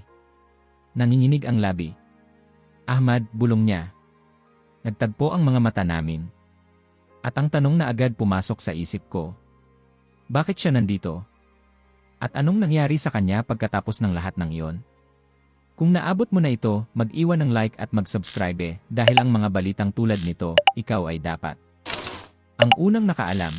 Nanginginig ang labi. Ahmad, bulong niya. Nagtagpo ang mga mata namin. At ang tanong na agad pumasok sa isip ko. Bakit siya nandito? At anong nangyari sa kanya pagkatapos ng lahat ng iyon? Kung naabot mo na ito, mag-iwan ng like at mag-subscribe dahil ang mga balitang tulad nito, ikaw ay dapat. Ang unang nakaalam.